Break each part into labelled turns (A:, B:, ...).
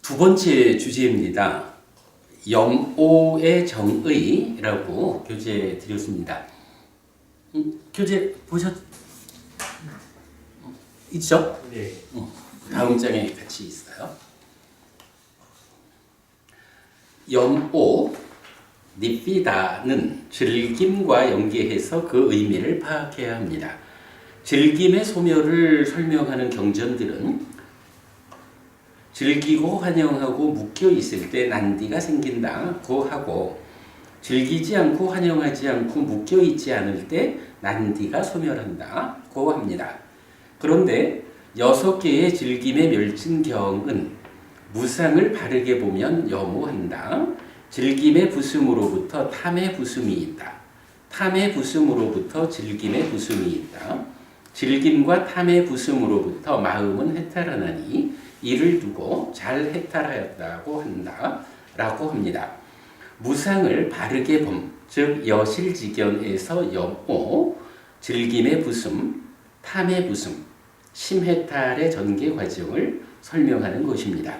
A: 두 번째 주제입니다. 염오의 정의라고 교재 드렸습니다. 교재 있죠?
B: 네.
A: 다음 장에 같이 있어요. 염오, 닙비다는 즐김과 연계해서 그 의미를 파악해야 합니다. 즐김의 소멸을 설명하는 경전들은 즐기고 환영하고 묶여 있을 때 난디가 생긴다고 하고, 즐기지 않고 환영하지 않고 묶여 있지 않을 때 난디가 소멸한다고 합니다. 그런데 6개의 즐김의 멸진경은 무상을 바르게 보면 염오한다. 즐김의 부승으로부터 탐의 부승이 있다. 탐의 부승으로부터 즐김의 부승이 있다. 즐김과 탐의 부승으로부터 마음은 해탈하나니 이를 두고 잘 해탈하였다고 한다 라고 합니다. 무상을 바르게 봄, 즉 여실지견에서 염오, 즐김의 부승, 탐의 부승, 심해탈의 전개 과정을 설명하는 것입니다.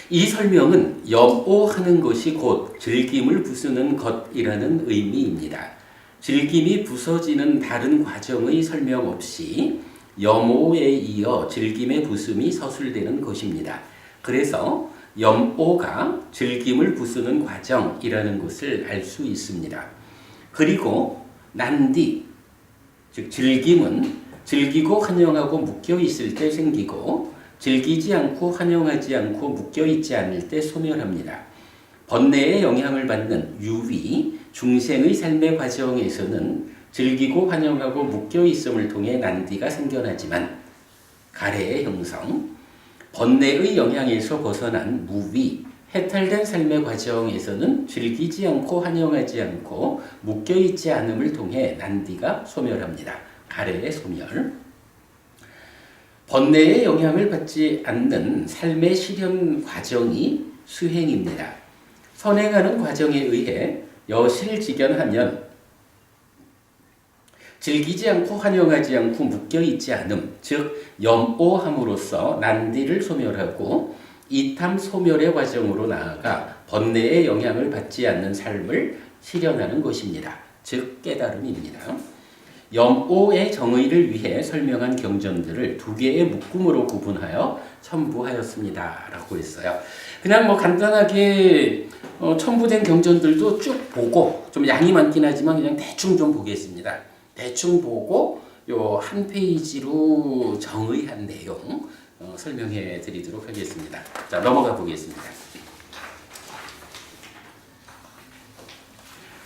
A: 이 설명은 염오하는 것이 곧 즐김을 부수는 것이라는 의미입니다. 즐김이 부서지는 다른 과정의 설명 없이 염오에 이어 즐김의 부숨이 서술되는 것입니다. 그래서 염오가 즐김을 부수는 과정이라는 것을 알 수 있습니다. 그리고 난디, 즉 즐김은 즐기고 환영하고 묶여 있을 때 생기고 즐기지 않고 환영하지 않고 묶여 있지 않을 때 소멸합니다. 번뇌의 영향을 받는 유위, 중생의 삶의 과정에서는 즐기고 환영하고 묶여 있음을 통해 난디가 생겨나지만 가래의 형성, 번뇌의 영향에서 벗어난 무위, 해탈된 삶의 과정에서는 즐기지 않고 환영하지 않고 묶여 있지 않음을 통해 난디가 소멸합니다. 가래의 소멸. 번뇌의 영향을 받지 않는 삶의 실현 과정이 수행입니다. 선행하는 과정에 의해 여실지견하면 즐기지 않고 환영하지 않고 묶여있지 않음, 즉 염오함으로써 난디를 소멸하고 이탐 소멸의 과정으로 나아가 번뇌의 영향을 받지 않는 삶을 실현하는 것입니다. 즉 깨달음입니다. 염오의 정의를 위해 설명한 경전들을 2개의 묶음으로 구분하여 첨부하였습니다 라고 했어요. 그냥 간단하게 첨부된 경전들도 쭉 보고, 좀 양이 많긴 하지만 그냥 대충 좀 보겠습니다. 대충 보고 요 한 페이지로 정의한 내용 설명해 드리도록 하겠습니다. 자, 넘어가 보겠습니다.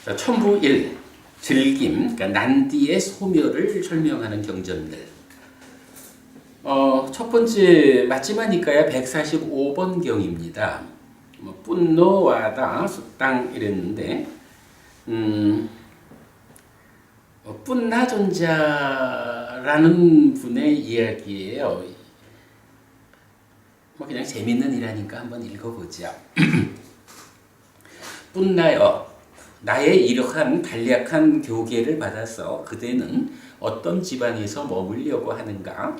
A: 자, 첨부 1. 즐김, 그러니까 난디의 소멸을 설명하는 경전들. 첫 번째 맞지마니까야 145번 경입니다. 뿜노와다 수땅 이랬는데, 뿜나존자라는 분의 이야기예요. 그냥 재밌는 일하니까 한번 읽어보죠. 뿜나여, 나의 이러한 간략한 교계를 받아서 그대는 어떤 지방에서 머물려고 하는가?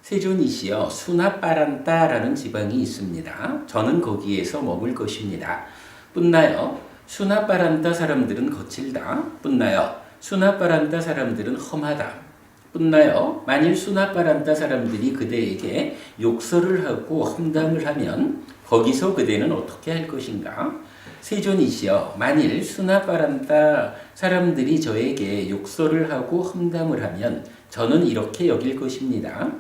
A: 세존이시여, 수나빠란따라는 지방이 있습니다. 저는 거기에서 머물 것입니다. 뿜나여, 수나빠란따 사람들은 거칠다. 뿜나여, 수나빠란따 사람들은 험하다. 뿜나여, 만일 수나빠란따 사람들이 그대에게 욕설을 하고 험담을 하면 거기서 그대는 어떻게 할 것인가? 세존이시여, 만일 수나빠란따 사람들이 저에게 욕설을 하고 험담을 하면 저는 이렇게 여길 것입니다.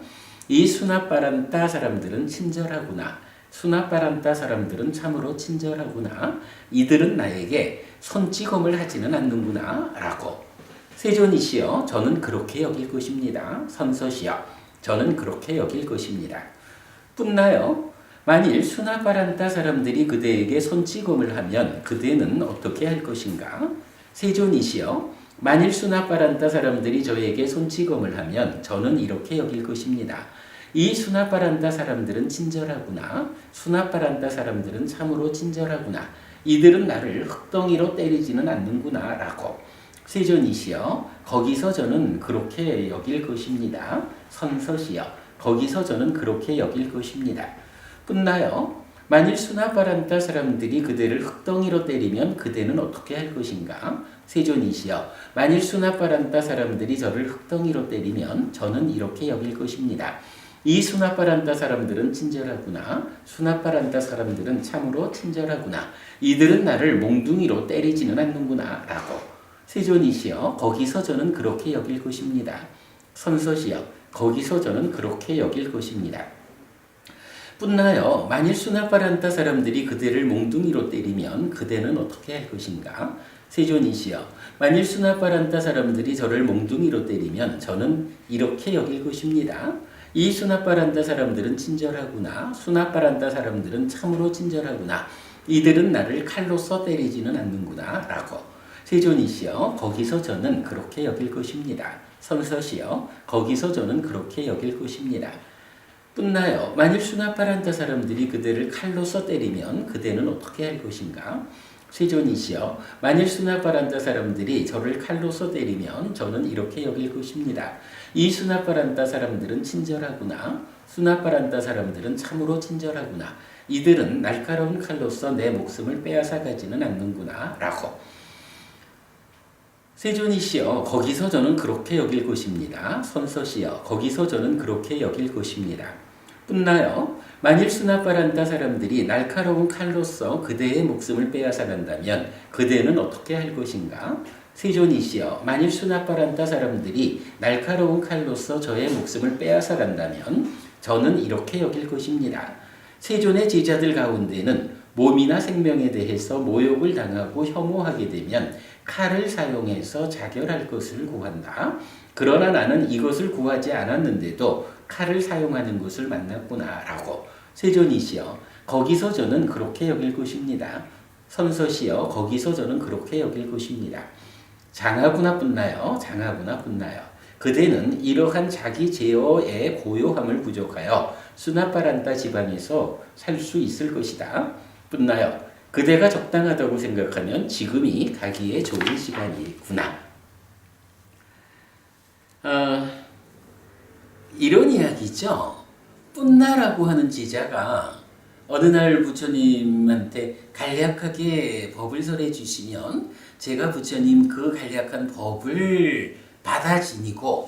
A: 이 수나빠란따 사람들은 친절하구나. 수나빠란따 사람들은 참으로 친절하구나. 이들은 나에게 손찌검을 하지는 않는구나 라고. 세존이시여, 저는 그렇게 여길 것입니다. 선서시여, 저는 그렇게 여길 것입니다. 뿜나여, 만일 수나빠란따 사람들이 그대에게 손찌검을 하면 그대는 어떻게 할 것인가? 세존이시여, 만일 수나빠란따 사람들이 저에게 손찌검을 하면 저는 이렇게 여길 것입니다. 이 수나빠란따 사람들은 친절하구나. 수나빠란따 사람들은 참으로 친절하구나. 이들은 나를 흙덩이로 때리지는 않는구나 라고. 세존이시여, 거기서 저는 그렇게 여길 것입니다. 선서시여, 거기서 저는 그렇게 여길 것입니다. 뿐나요. 만일 수나바란다 사람들이 그대를 흙덩이로 때리면 그대는 어떻게 할 것인가? 세존이시여, 만일 수나바란다 사람들이 저를 흙덩이로 때리면 저는 이렇게 여길 것입니다. 이 수나바란다 사람들은 친절하구나. 수나바란다 사람들은 참으로 친절하구나. 이들은 나를 몽둥이로 때리지는 않는구나. 라고. 세존이시여, 거기서 저는 그렇게 여길 것입니다. 선서시여, 거기서 저는 그렇게 여길 것입니다. 뿐나요, 만일 수나바란다 사람들이 그대를 몽둥이로 때리면 그대는 어떻게 할 것인가? 세존이시여, 만일 수나바란다 사람들이 저를 몽둥이로 때리면 저는 이렇게 여길 것입니다. 이 수나바란다 사람들은 친절하구나. 수나바란다 사람들은 참으로 친절하구나. 이들은 나를 칼로써 때리지는 않는구나. 라고. 세존이시여, 거기서 저는 그렇게 여길 것입니다. 선서시여, 거기서 저는 그렇게 여길 것입니다. 뿐나요, 만일 수나바란다 사람들이 그대를 칼로써 때리면 그대는 어떻게 할 것인가? 세존이시여, 만일 수나바란다 사람들이 저를 칼로써 때리면 저는 이렇게 여길 것입니다. 이 수나바란다 사람들은 친절하구나. 수나바란다 사람들은 참으로 친절하구나. 이들은 날카로운 칼로써 내 목숨을 빼앗아 가지는 않는구나. 라고. 세존이시여, 거기서 저는 그렇게 여길 것입니다. 선서시여, 거기서 저는 그렇게 여길 것입니다. 뿐나요, 만일 수나바란다 사람들이 날카로운 칼로써 그대의 목숨을 빼앗아 간다면 그대는 어떻게 할 것인가? 세존이시여, 만일 수나바란다 사람들이 날카로운 칼로써 저의 목숨을 빼앗아 간다면 저는 이렇게 여길 것입니다. 세존의 제자들 가운데는 몸이나 생명에 대해서 모욕을 당하고 혐오하게 되면 칼을 사용해서 자결할 것을 구한다. 그러나 나는 이것을 구하지 않았는데도 칼을 사용하는 것을 만났구나. 라고. 세존이시여, 거기서 저는 그렇게 여길 것입니다. 선서시여, 거기서 저는 그렇게 여길 것입니다. 장하구나 뿐나요. 장하구나 뿐나요. 그대는 이러한 자기 제어의 고요함을 부족하여 수나바란다 지방에서 살 수 있을 것이다. 뿐나요. 그대가 적당하다고 생각하면 지금이 가기에 좋은 시간이구나. 이런 이야기죠. 뿐나라고 하는 제자가 어느 날 부처님한테 간략하게 법을 설해 주시면 제가 부처님 그 간략한 법을 받아 지니고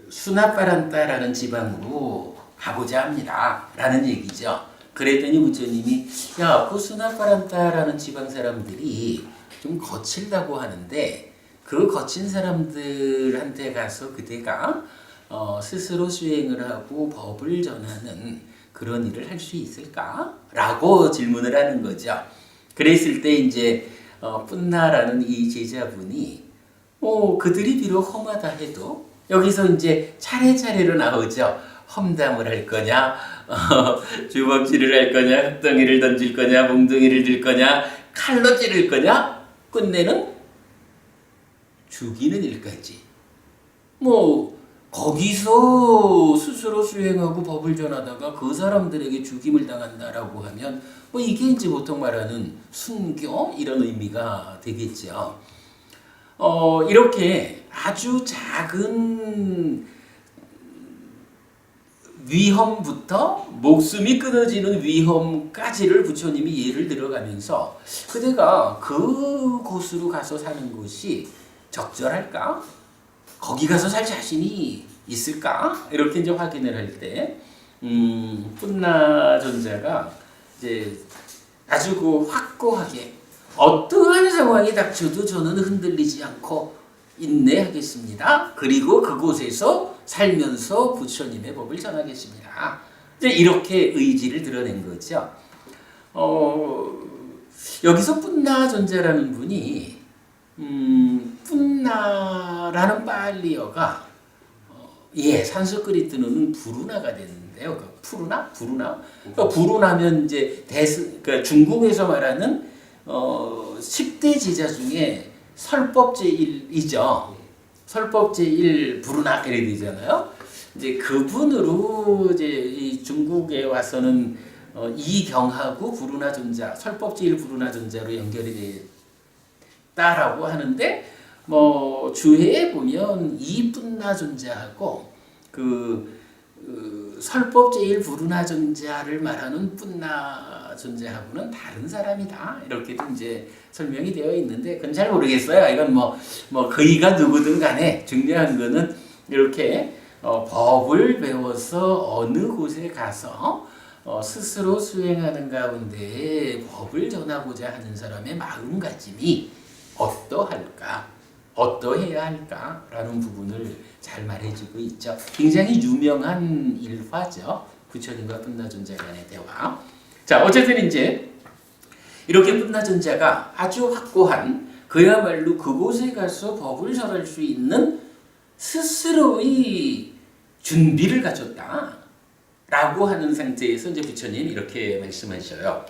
A: 수나바란다라는 지방으로 가고자 합니다. 라는 얘기죠. 그랬더니 부처님이 야, 그 수나바란다라는 지방 사람들이 좀 거칠다고 하는데 그 거친 사람들한테 가서 그대가 스스로 수행을 하고 법을 전하는 그런 일을 할 수 있을까? 라고 질문을 하는 거죠. 그랬을 때 이제 뿐나라는 이 제자분이 그들이 비록 험하다 해도 여기서 이제 차례차례로 나오죠. 험담을 할 거냐, 주먹질을 할 거냐, 흙덩이를 던질 거냐, 몽둥이를 들 거냐, 칼로 찌를 거냐, 끝내는 죽이는 일까지. 거기서 스스로 수행하고 법을 전하다가 그 사람들에게 죽임을 당한다라고 하면 이게 이제 보통 말하는 순교 이런 의미가 되겠죠. 이렇게 아주 작은 위험부터 목숨이 끊어지는 위험까지를 부처님이 예를 들어가면서 그대가 그곳으로 가서 사는 것이 적절할까? 거기 가서 살 자신이 있을까? 이렇게 이제 확인을 할 때, 뿐나 존자가 이제 아주 확고하게 어떠한 상황이 닥쳐도 저는 흔들리지 않고 인내하겠습니다. 그리고 그곳에서 살면서 부처님의 법을 전하겠습니다. 이제 이렇게 의지를 드러낸 거죠. 여기서 뿐나 존재라는 분이 뿐나라는 팔리어가 산스크리트는 부루나가 되는데요. 푸르나? 부루나? 부루나면 이제 그러니까 중국에서 말하는 10대 제자 중에 설법 제1이죠. 설법 제1 부루나 이렇게 되잖아요. 이제 그분으로 이제 이 중국에 와서는 이경하고 부루나 존자, 설법 제1 부루나 존자로 연결이 됐다라고 하는데 주해에 보면 이 뿐나 존자하고 설법 제일 불운하 존재를 말하는 뿐나 존재하고는 다른 사람이다. 이렇게도 이제 설명이 되어 있는데 그건 잘 모르겠어요. 이건 뭐 그이가 누구든 간에 중요한 거는 이렇게 법을 배워서 어느 곳에 가서 스스로 수행하는 가운데 법을 전하고자 하는 사람의 마음가짐이 어떠할까? 어떠해야 할까라는 부분을 잘 말해주고 있죠. 굉장히 유명한 일화죠. 부처님과 뿐나존자 간의 대화. 자, 어쨌든 이제 이렇게 뿐나존자가 아주 확고한 그야말로 그곳에 가서 법을 전할 수 있는 스스로의 준비를 가졌다라고 하는 상태에서 이제 부처님 이렇게 말씀하셔요.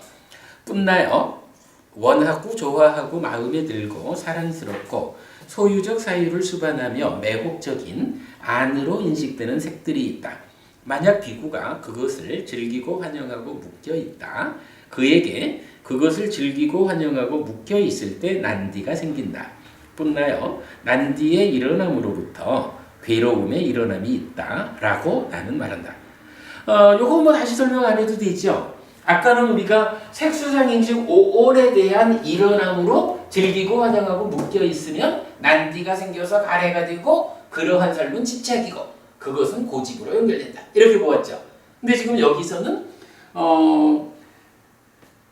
A: 뿐나여 원하고 좋아하고 마음에 들고 사랑스럽고 소유적 사유를 수반하며 매혹적인 안으로 인식되는 색들이 있다. 만약 비구가 그것을 즐기고 환영하고 묶여 있다. 그에게 그것을 즐기고 환영하고 묶여 있을 때 난디가 생긴다. 뿐나여 난디의 일어남으로부터 괴로움의 일어남이 있다라고 나는 말한다. 요거 뭐 다시 설명 안 해도 되죠. 아까는 우리가 색수상인식 오온에 대한 일어남으로 즐기고 환영하고 묶여 있으면 난디가 생겨서 가래가 되고 그러한 삶은 집착이고 그것은 고집으로 연결된다. 이렇게 보았죠. 근데 지금 여기서는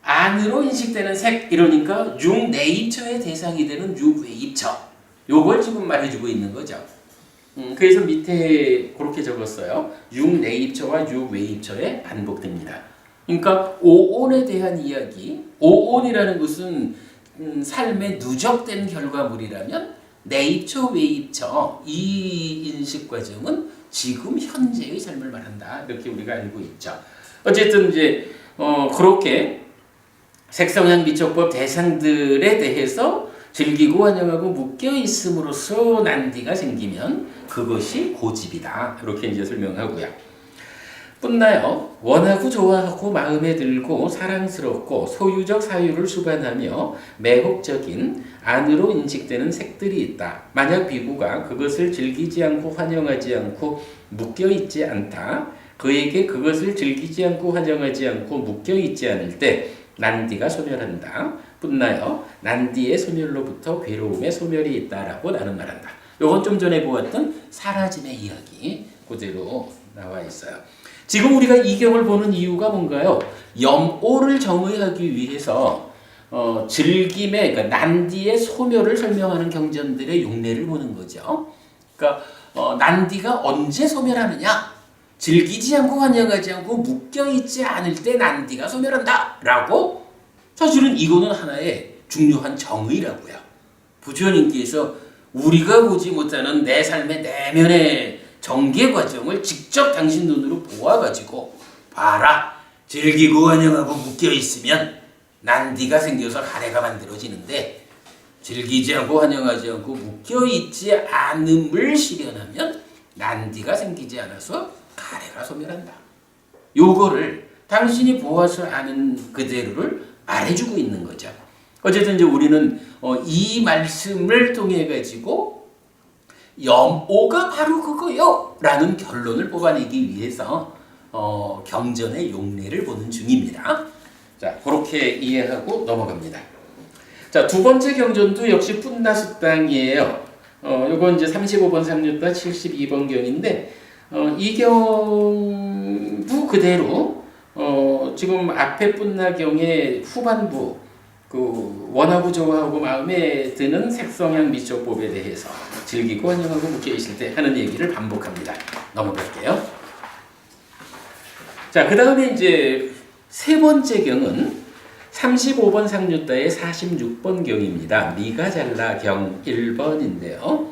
A: 안으로 인식되는 색 이러니까 육내입처의 대상이 되는 육외입처 요걸 지금 말해주고 있는 거죠. 그래서 밑에 그렇게 적었어요. 육내입처와 육외입처에 반복됩니다. 그러니까 오온에 대한 이야기, 오온이라는 것은 삶의 누적된 결과물이라면 내입처, 외입처 이 인식 과정은 지금 현재의 삶을 말한다. 이렇게 우리가 알고 있죠. 어쨌든 이제 그렇게 색성향 미촉법 대상들에 대해서 즐기고 환영하고 묶여 있음으로써 난디가 생기면 그것이 고집이다. 이렇게 이제 설명하고요. 뿐나여 원하고 좋아하고 마음에 들고 사랑스럽고 소유적 사유를 수반하며 매혹적인 안으로 인식되는 색들이 있다. 만약 비구가 그것을 즐기지 않고 환영하지 않고 묶여 있지 않다. 그에게 그것을 즐기지 않고 환영하지 않고 묶여 있지 않을 때 난디가 소멸한다. 뿐나여 난디의 소멸로부터 괴로움의 소멸이 있다라고 나는 말한다. 요건 좀 전에 보았던 사라짐의 이야기 그대로 나와 있어요. 지금 우리가 이 경을 보는 이유가 뭔가요? 염오를 정의하기 위해서 즐김의 그러니까 난디의 소멸을 설명하는 경전들의 용례를 보는 거죠. 그러니까 난디가 언제 소멸하느냐? 즐기지 않고 환영하지 않고 묶여있지 않을 때 난디가 소멸한다 라고 사실은 이거는 하나의 중요한 정의라고요. 부처님께서 우리가 보지 못하는 내 삶의 내면의 전개 과정을 직접 당신 눈으로 보아가지고 봐라. 즐기고 환영하고 묶여있으면 난디가 생겨서 가래가 만들어지는데 즐기지 않고 환영하지 않고 묶여있지 않음을 실현하면 난디가 생기지 않아서 가래가 소멸한다. 요거를 당신이 보아서 아는 그대로를 말해주고 있는 거죠. 어쨌든 이제 우리는 이 말씀을 통해 가지고 염오가 바로 그거요 라는 결론을 뽑아내기 위해서 경전의 용례를 보는 중입니다. 자, 그렇게 이해하고 넘어갑니다. 자, 두 번째 경전도 역시 뿐나숫당이에요. 요건 이제 35번 삼류따 72번 경인데 이 경도 그대로 지금 앞에 뿐나경의 후반부 그 원하고 좋아하고 마음에 드는 색성향 미촉법에 대해서 즐기고 환영하고 묶여 있을 때 하는 얘기를 반복합니다. 넘어갈게요. 자, 그 다음에 이제 세 번째 경은 35번 상류따의 46번 경입니다. 미가잘라 경 1번인데요.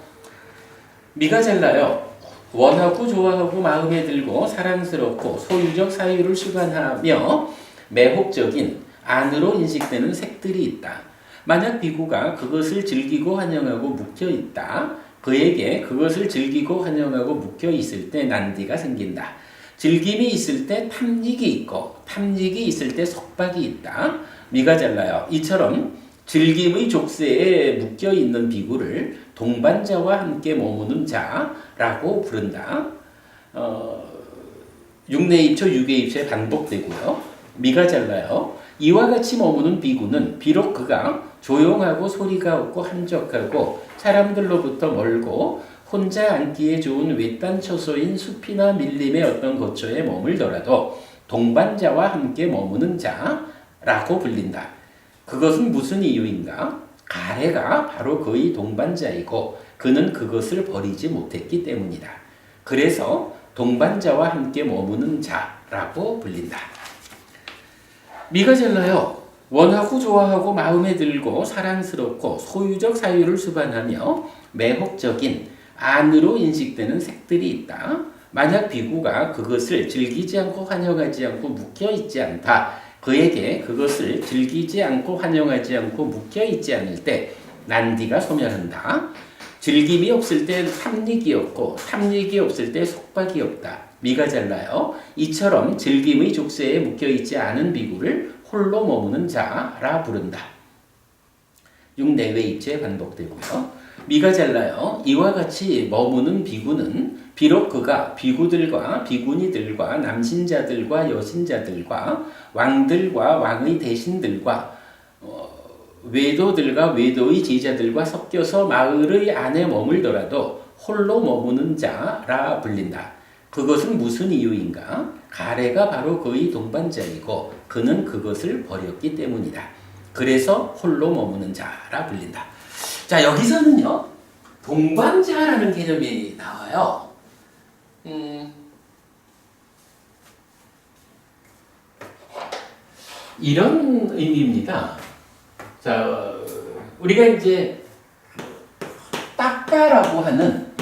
A: 미가잘라요. 원하고 좋아하고 마음에 들고 사랑스럽고 소유적 사유를 수반하며 매혹적인 안으로 인식되는 색들이 있다. 만약 비구가 그것을 즐기고 환영하고 묶여 있다. 그에게 그것을 즐기고 환영하고 묶여 있을 때 난디가 생긴다. 즐김이 있을 때 탐닉이 있고 탐닉이 있을 때 속박이 있다. 미가 잘라요. 이처럼 즐김의 족쇄에 묶여 있는 비구를 동반자와 함께 머무는 자라고 부른다. 6내 입초, 6의 입초에 반복되고요. 미가 잘라요. 이와 같이 머무는 비구는 비록 그가 조용하고 소리가 없고 한적하고 사람들로부터 멀고 혼자 앉기에 좋은 외딴 처소인 숲이나 밀림의 어떤 거처에 머물더라도 동반자와 함께 머무는 자라고 불린다. 그것은 무슨 이유인가? 가래가 바로 그의 동반자이고 그는 그것을 버리지 못했기 때문이다. 그래서 동반자와 함께 머무는 자라고 불린다. 미가 잘라요. 원하고 좋아하고 마음에 들고 사랑스럽고 소유적 사유를 수반하며 매혹적인 안으로 인식되는 색들이 있다. 만약 비구가 그것을 즐기지 않고 환영하지 않고 묶여있지 않다. 그에게 그것을 즐기지 않고 환영하지 않고 묶여있지 않을 때 난디가 소멸한다. 즐김이 없을 때 탐닉이 없고 탐닉이 없을 때 속박이 없다. 미가 잘라요. 이처럼 즐김의 족쇄에 묶여있지 않은 비구를 홀로 머무는 자라 부른다. 6내외 입체에 반복되고요. 미가 잘라요. 이와 같이 머무는 비구는 비록 그가 비구들과 비구니들과 남신자들과 여신자들과 왕들과 왕의 대신들과 외도들과 외도의 제자들과 섞여서 마을의 안에 머물더라도 홀로 머무는 자라 불린다. 그것은 무슨 이유인가? 가래가 바로 그의 동반자이고 그는 그것을 버렸기 때문이다. 그래서 홀로 머무는 자라 불린다. 자, 여기서는요, 동반자라는 개념이 나와요. 이런 의미입니다. 자, 우리가 이제 딱가라고 하는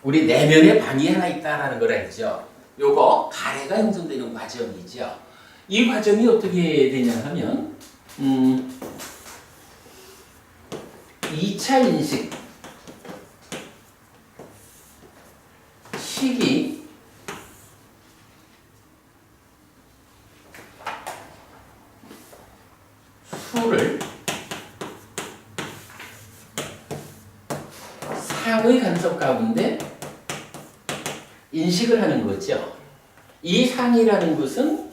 A: 우리 내면에 방이 하나 있다라는 걸 알죠. 요거 가래가 형성되는 과정이죠. 이 과정이 어떻게 되냐 하면 2차 인식 식이 수를 상의 간섭 가운데 인식을 하는 거죠. 이 상이라는 것은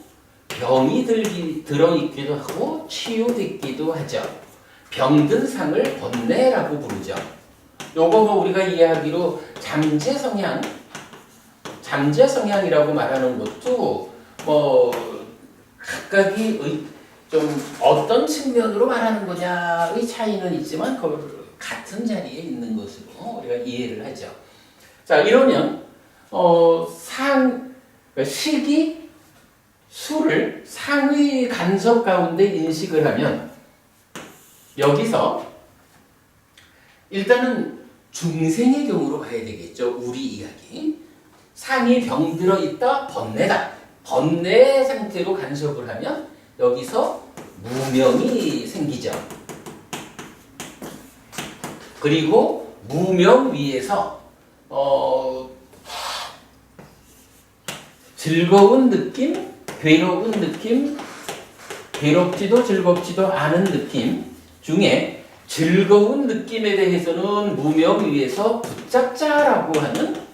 A: 병이 들어있기도 하고 치유되기도 하죠. 병든 상을 번뇌라고 부르죠. 요거 뭐 우리가 이해하기로 잠재 성향이라고 말하는 것도 뭐 각각이 좀 어떤 측면으로 말하는 거냐의 차이는 있지만 같은 자리에 있는 것으로 우리가 이해를 하죠. 자, 이러면 식이 수를 상의 간섭 가운데 인식을 하면 여기서 일단은 중생의 경우로 봐야 되겠죠. 우리 이야기. 상이 병들어 있다, 번뇌다. 번뇌 상태로 간섭을 하면 여기서 무명이 생기죠. 그리고 무명 위에서 즐거운 느낌, 괴로운 느낌, 괴롭지도 즐겁지도 않은 느낌 중에 즐거운 느낌에 대해서는 무명 위에서 붙잡자라고 하는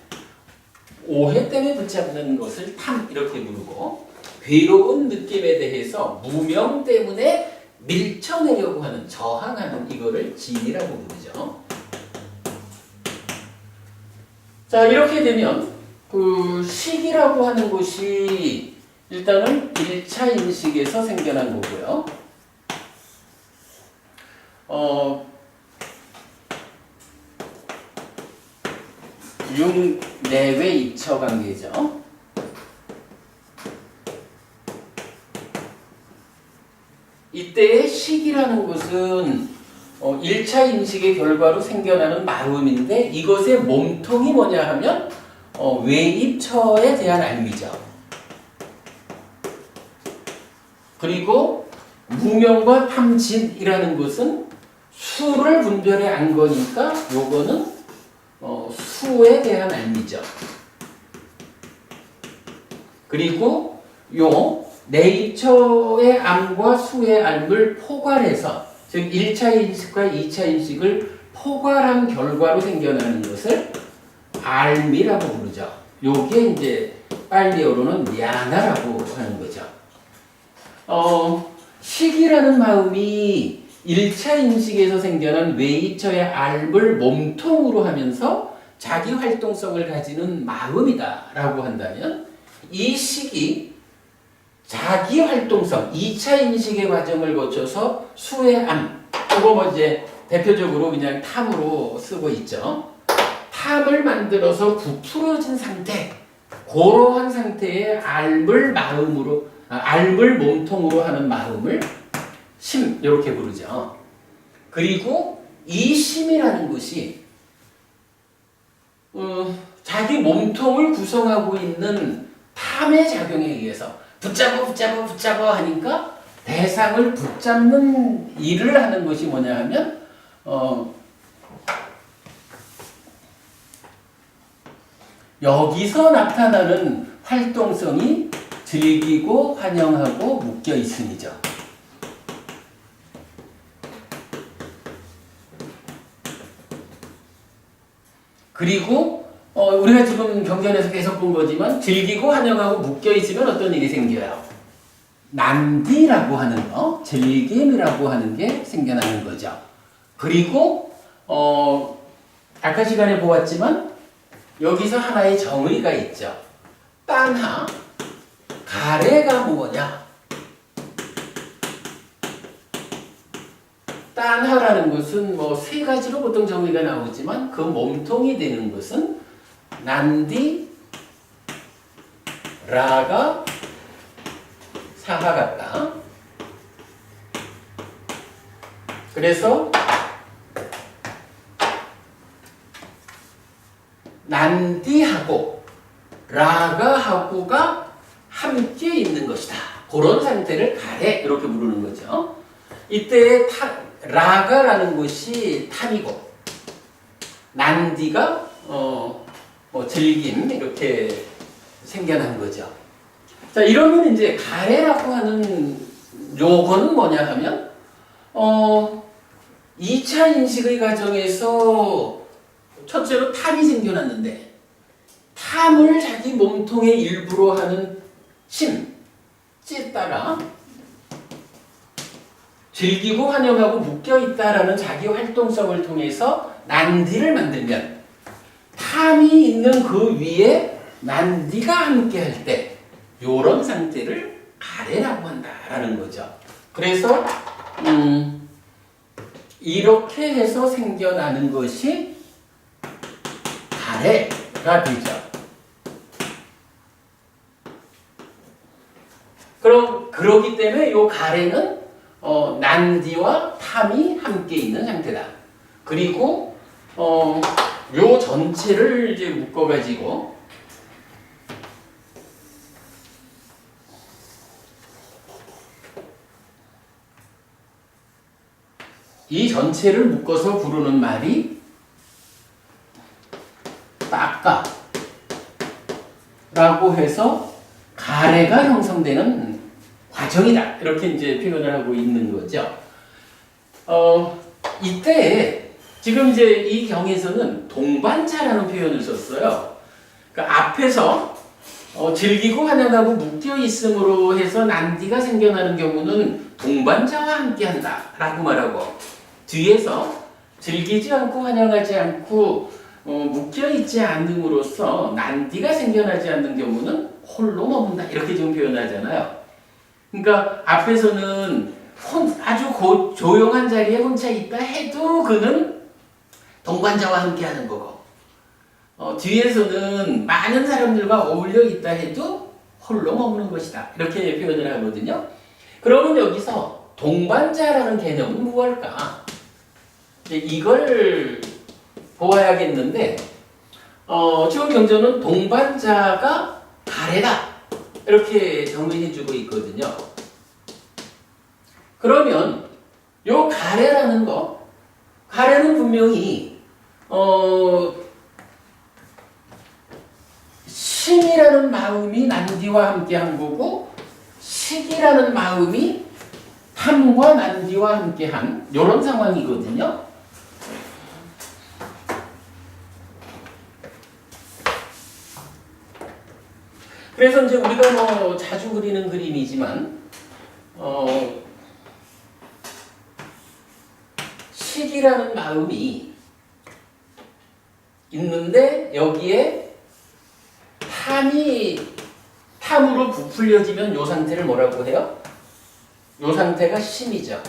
A: 오해 때문에 붙잡는 것을 탐 이렇게 부르고 괴로운 느낌에 대해서 무명 때문에 밀쳐내려고 하는 저항하는 이거를 진이라고 부르죠. 자, 이렇게 되면 그 식이라고 하는 것이 일단은 1차 인식에서 생겨난 거고요. 내외 입처 관계죠. 이때의 식이라는 것은 1차 인식의 결과로 생겨나는 마음인데 이것의 몸통이 뭐냐 하면 외입처에 대한 알미죠. 그리고 무명과 탐진이라는 것은 수를 분별해 안 거니까 요거는 수에 대한 알미죠. 그리고 요 내입처의 암과 수의 암을 포괄해서 즉 1차 인식과 2차 인식을 포괄한 결과로 생겨나는 것을 알미라고 부르죠. 요게 이제 빨리어로는 미안하라고 하는 거죠. 식이라는 마음이 1차 인식에서 생겨난 웨이처의 알을 몸통으로 하면서 자기 활동성을 가지는 마음이다라고 한다면 이 식이 자기 활동성, 2차 인식의 과정을 거쳐서 수의 암, 그거 뭐 이제 대표적으로 그냥 탐으로 쓰고 있죠. 탐을 만들어서 부풀어진 상태, 그러한 상태의 알 몸통으로 하는 마음을 심, 이렇게 부르죠. 그리고 이 심이라는 것이 자기 몸통을 구성하고 있는 탐의 작용에 의해서 붙잡아 하니까 대상을 붙잡는 일을 하는 것이 뭐냐 하면 여기서 나타나는 활동성이 즐기고 환영하고 묶여 있음이죠. 그리고 우리가 지금 경전에서 계속 본 거지만 즐기고 환영하고 묶여 있으면 어떤 일이 생겨요? 난디라고 하는 거, 즐김이라고 하는 게 생겨나는 거죠. 그리고 아까 시간에 보았지만 여기서 하나의 정의가 있죠. 딴하, 가래가 뭐냐? 딴하라는 것은 뭐 세 가지로 보통 정의가 나오지만 그 몸통이 되는 것은 난디, 라가 사하 같다. 그래서 난디하고 라가하고가 함께 있는 것이다. 그런 상태를 가래 이렇게 부르는 거죠. 이때 라가라는 것이 탐이고 난디가 뭐 즐김 이렇게 생겨난 거죠. 자, 이러면 이제 가래라고 하는 요거는 뭐냐 하면 2차 인식의 과정에서 첫째로 탐이 생겨났는데 탐을 자기 몸통의 일부로 하는 심에 따라 즐기고 환영하고 묶여있다라는 자기 활동성을 통해서 난디를 만들면 탐이 있는 그 위에 난디가 함께 할 때 요런 상태를 가래라고 한다라는 거죠. 그래서 이렇게 해서 생겨나는 것이 가래가 되죠. 그러기 때문에 요 가래는 난디와 탐이 함께 있는 상태다. 그리고 요 전체를 이제 묶어가지고 이 전체를 묶어서 부르는 말이 따까라고 해서 가래가 형성되는 과정이다. 이렇게 이제 표현을 하고 있는 거죠. 이때 지금 이제 이 경에서는 동반자라는 표현을 썼어요. 그러니까 앞에서 즐기고 환영하고 묶여 있음으로 해서 난디가 생겨나는 경우는 동반자와 함께 한다라고 말하고 뒤에서 즐기지 않고 환영하지 않고 묶여 있지 않음으로써 난디가 생겨나지 않는 경우는 홀로 머문다 이렇게 좀 표현하잖아요. 그러니까 앞에서는 아주 조용한 자리에 혼자 있다 해도 그는 동반자와 함께 하는 거고 뒤에서는 많은 사람들과 어울려 있다 해도 홀로 머무는 것이다 이렇게 표현을 하거든요. 그러면 여기서 동반자라는 개념은 무엇일까? 이걸 보아야겠는데 지금 경전은 동반자가 가래다 이렇게 정의해주고 있거든요. 그러면 요 가래라는 거, 가래는 분명히 심이라는 마음이 난디와 함께 한 거고 식이라는 마음이 탐과 난디와 함께 한 이런 상황이거든요. 그래서 이제 우리가 뭐 자주 그리는 그림이지만 식이라는 마음이 있는데 여기에 탐으로 부풀려지면 요 상태를 뭐라고 해요? 요 상태가 심이죠.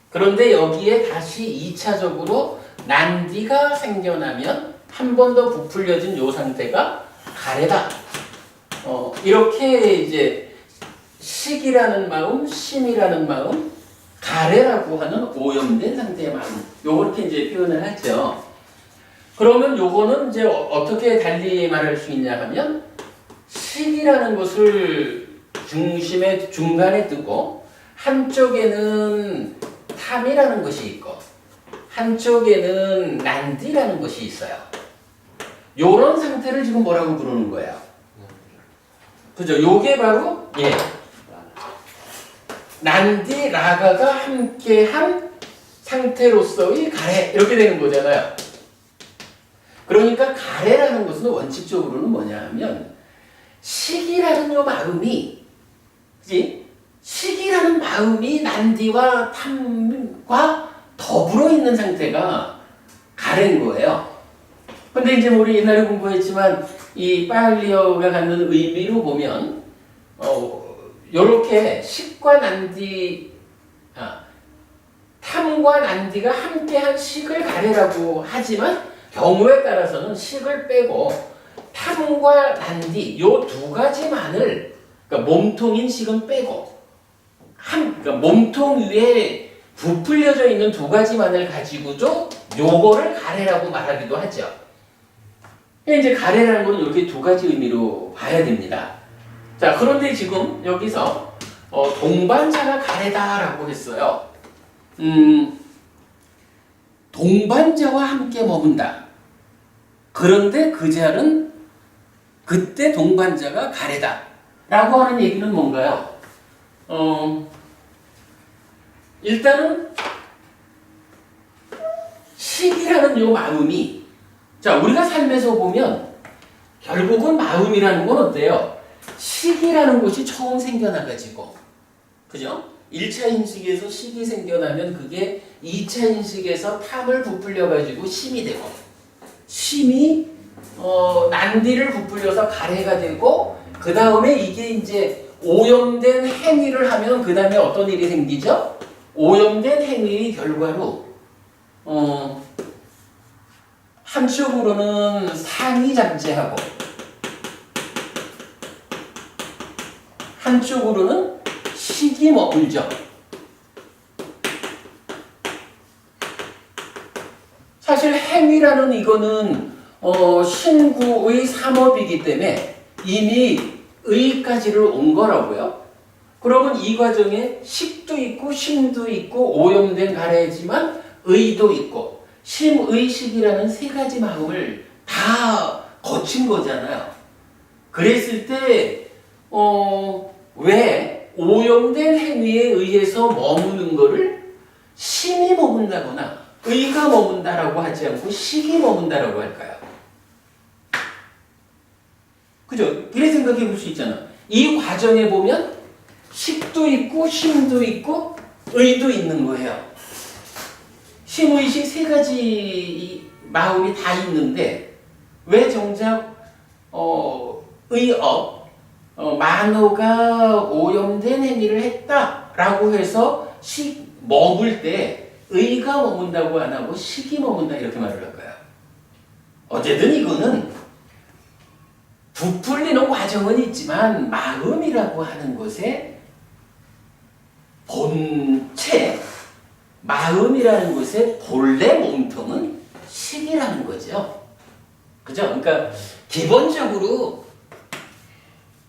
A: 그런데 여기에 다시 2차적으로 난디가 생겨나면 한 번 더 부풀려진 요 상태가 가래다. 이렇게 이제 식이라는 마음, 심이라는 마음, 가래라고 하는 오염된 상태의 마음, 요렇게 이제 표현을 하죠. 그러면 요거는 이제 어떻게 달리 말할 수 있냐 하면 식이라는 것을 중간에 두고 한쪽에는 탐이라는 것이 있고 한쪽에는 난디라는 것이 있어요. 요런 상태를 지금 뭐라고 부르는 거예요? 그죠? 요게 바로 난디, 라가가 함께한 상태로서의 가래 이렇게 되는 거잖아요. 그러니까 가래라는 것은 원칙적으로는 뭐냐 하면 식이라는 요 마음이 그치? 식이라는 마음이 난디와 탐과 더불어 있는 상태가 가래인 거예요. 근데 이제 우리 옛날에 공부했지만 이 파일리어가 갖는 의미로 보면 요렇게 식과 난디 탐과 난디가 함께한 식을 가래라고 하지만 경우에 따라서는 식을 빼고 탐과 난디 요 두 가지만을 그러니까 몸통인 식은 빼고 그러니까 몸통 위에 부풀려져 있는 두 가지만을 가지고도 요거를 가래라고 말하기도 하죠. 이제 가래라는 건 이렇게 두 가지 의미로 봐야 됩니다. 자, 그런데 지금 여기서 동반자가 가래다라고 했어요. 동반자와 함께 머문다. 그런데 그 자는 그때 동반자가 가래다. 라고 하는 얘기는 뭔가요? 일단은 식이라는 요 마음이 자, 우리가 삶에서 보면 결국은 마음이라는 건 어때요? 식이라는 것이 처음 생겨나가지고 그죠? 1차 인식에서 식이 생겨나면 그게 2차 인식에서 탐을 부풀려가지고 심이 되고 심이 난디를 부풀려서 가래가 되고 그 다음에 이게 이제 오염된 행위를 하면 그 다음에 어떤 일이 생기죠? 오염된 행위의 결과로 한쪽으로는 상이 잠재하고 한쪽으로는 식이 머물죠. 사실 행위라는 이거는 신구의 삼업이기 때문에 이미 의까지를 온 거라고요. 그러면 이 과정에 식도 있고 심도 있고 오염된 가래지만 의도 있고 심의식이라는 세 가지 마음을 다 거친 거잖아요. 그랬을 때 왜 오염된 행위에 의해서 머무는 거를 심이 머문다거나 의가 머문다라고 하지 않고 식이 머문다라고 할까요? 그죠? 이래 생각해 볼 수 있잖아. 이 과정에 보면 식도 있고 심도 있고 의도 있는 거예요. 심의식 세 가지 마음이 다 있는데 왜 정작 의업 만호가 오염된 행위를 했다라고 해서 머물 때 의가 머문다고 안 하고 식이 머문다 이렇게 말을 할까요? 어쨌든 이거는 부풀리는 과정은 있지만 마음이라고 하는 것의 본체 마음이라는 것의 본래 몸통은 식이라는 거죠. 그죠? 그러니까 기본적으로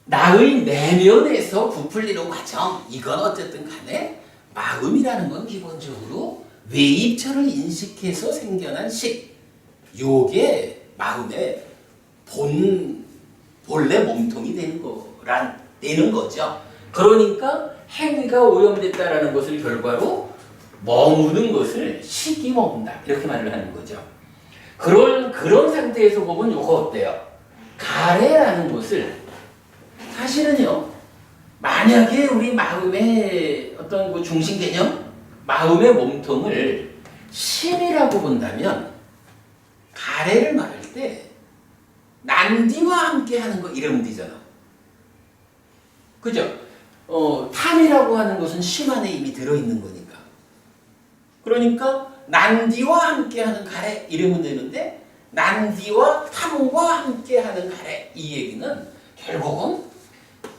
A: 나의 내면에서 부풀리는 과정 이건 어쨌든 간에 마음이라는 건 기본적으로 외입처를 인식해서 생겨난 식 요게 마음의 본래 몸통이 되는 거죠. 그러니까 행위가 오염됐다라는 것을 결과로 머무는 것을 식이 머문다 이렇게 말을 하는 거죠. 그런 상태에서 보면 요거 어때요? 가래라는 것을 사실은요, 만약에 우리 마음의 어떤 그 중심 개념, 마음의 몸통을 심이라고 본다면, 가래를 말할 때 난디와 함께 하는 거 이러면 되잖아. 그죠? 탐이라고 하는 것은 심 안에 이미 들어있는 거니까. 그러니까 난디와 함께 하는 가래 이러면 되는데, 난디와 탐과 함께 하는 가래, 이 얘기는 결국은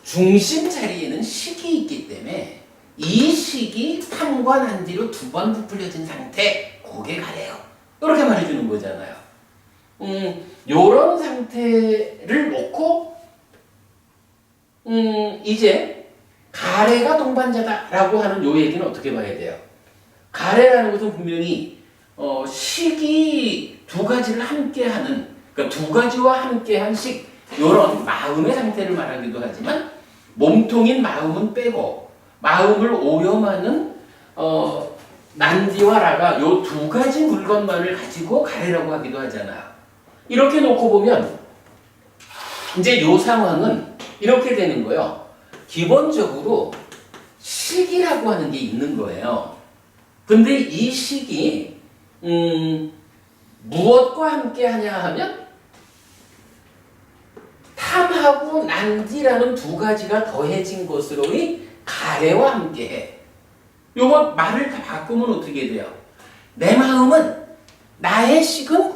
A: 중심 자리에는 식이 있기 때문에 이 식이 탐과 난디로 두 번 부풀려진 상태, 그게 가래요. 이렇게 말해주는 거잖아요. 요런 상태를 놓고 이제 가래가 동반자다라고 하는 요 얘기는 어떻게 봐야 돼요? 가래라는 것은 분명히 식이 두 가지를 함께하는, 그러니까 두 가지와 함께한 식, 요런 마음의 상태를 말하기도 하지만, 몸통인 마음은 빼고 마음을 오염하는 난디와 라가 요 두 가지 물건만을 가지고 가래라고 하기도 하잖아요. 이렇게 놓고 보면 이제 요 상황은 이렇게 되는 거예요. 기본적으로 식이라고 하는 게 있는 거예요. 근데 이 식이 무엇과 함께 하냐 하면 탐하고 난디라는 두 가지가 더해진 것으로의 가래와 함께해. 요거 말을 다 바꾸면 어떻게 돼요? 내 마음은, 나의 식은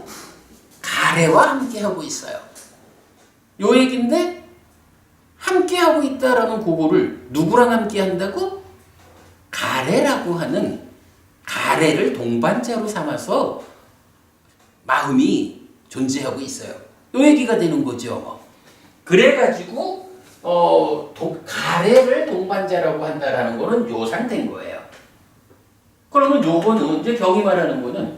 A: 가래와 함께하고 있어요. 요 얘기인데, 함께하고 있다라는 그거를 누구랑 함께한다고? 가래라고 하는, 가래를 동반자로 삼아서 마음이 존재하고 있어요. 요 얘기가 되는 거죠. 그래가지고 가래를 동반자라고 한다라는 거는 요 상태인 거예요. 그러면 요거는 이제 경이 말하는 거는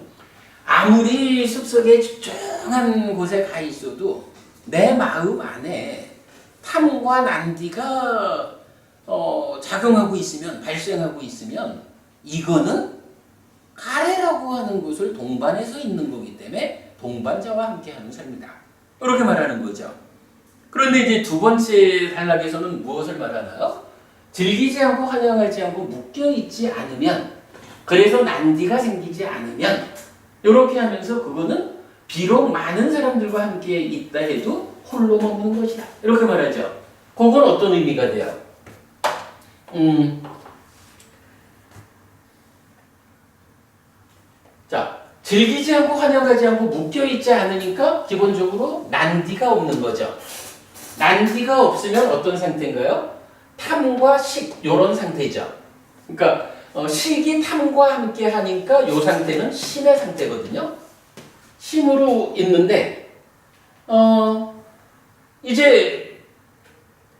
A: 아무리 숲속에 집중한 곳에 가 있어도 내 마음 안에 탐과 난디가 작용하고 있으면, 발생하고 있으면, 이거는 가래라고 하는 것을 동반해서 있는 거기 때문에 동반자와 함께하는 삶이다. 이렇게 말하는 거죠. 그런데 이제 두 번째 단락에서는 무엇을 말하나요? 즐기지 않고 환영하지 않고 묶여있지 않으면, 그래서 난디가 생기지 않으면, 이렇게 하면서 그거는 비록 많은 사람들과 함께 있다 해도 홀로 먹는 것이다. 이렇게 말하죠. 그건 어떤 의미가 돼요? 자, 즐기지 않고 환영하지 않고 묶여있지 않으니까 기본적으로 난디가 없는 거죠. 난디가 없으면 어떤 상태인가요? 탐과 식, 요런 상태죠. 그러니까 식이 탐과 함께 하니까 요 상태는 심의 상태거든요. 심으로 있는데 이제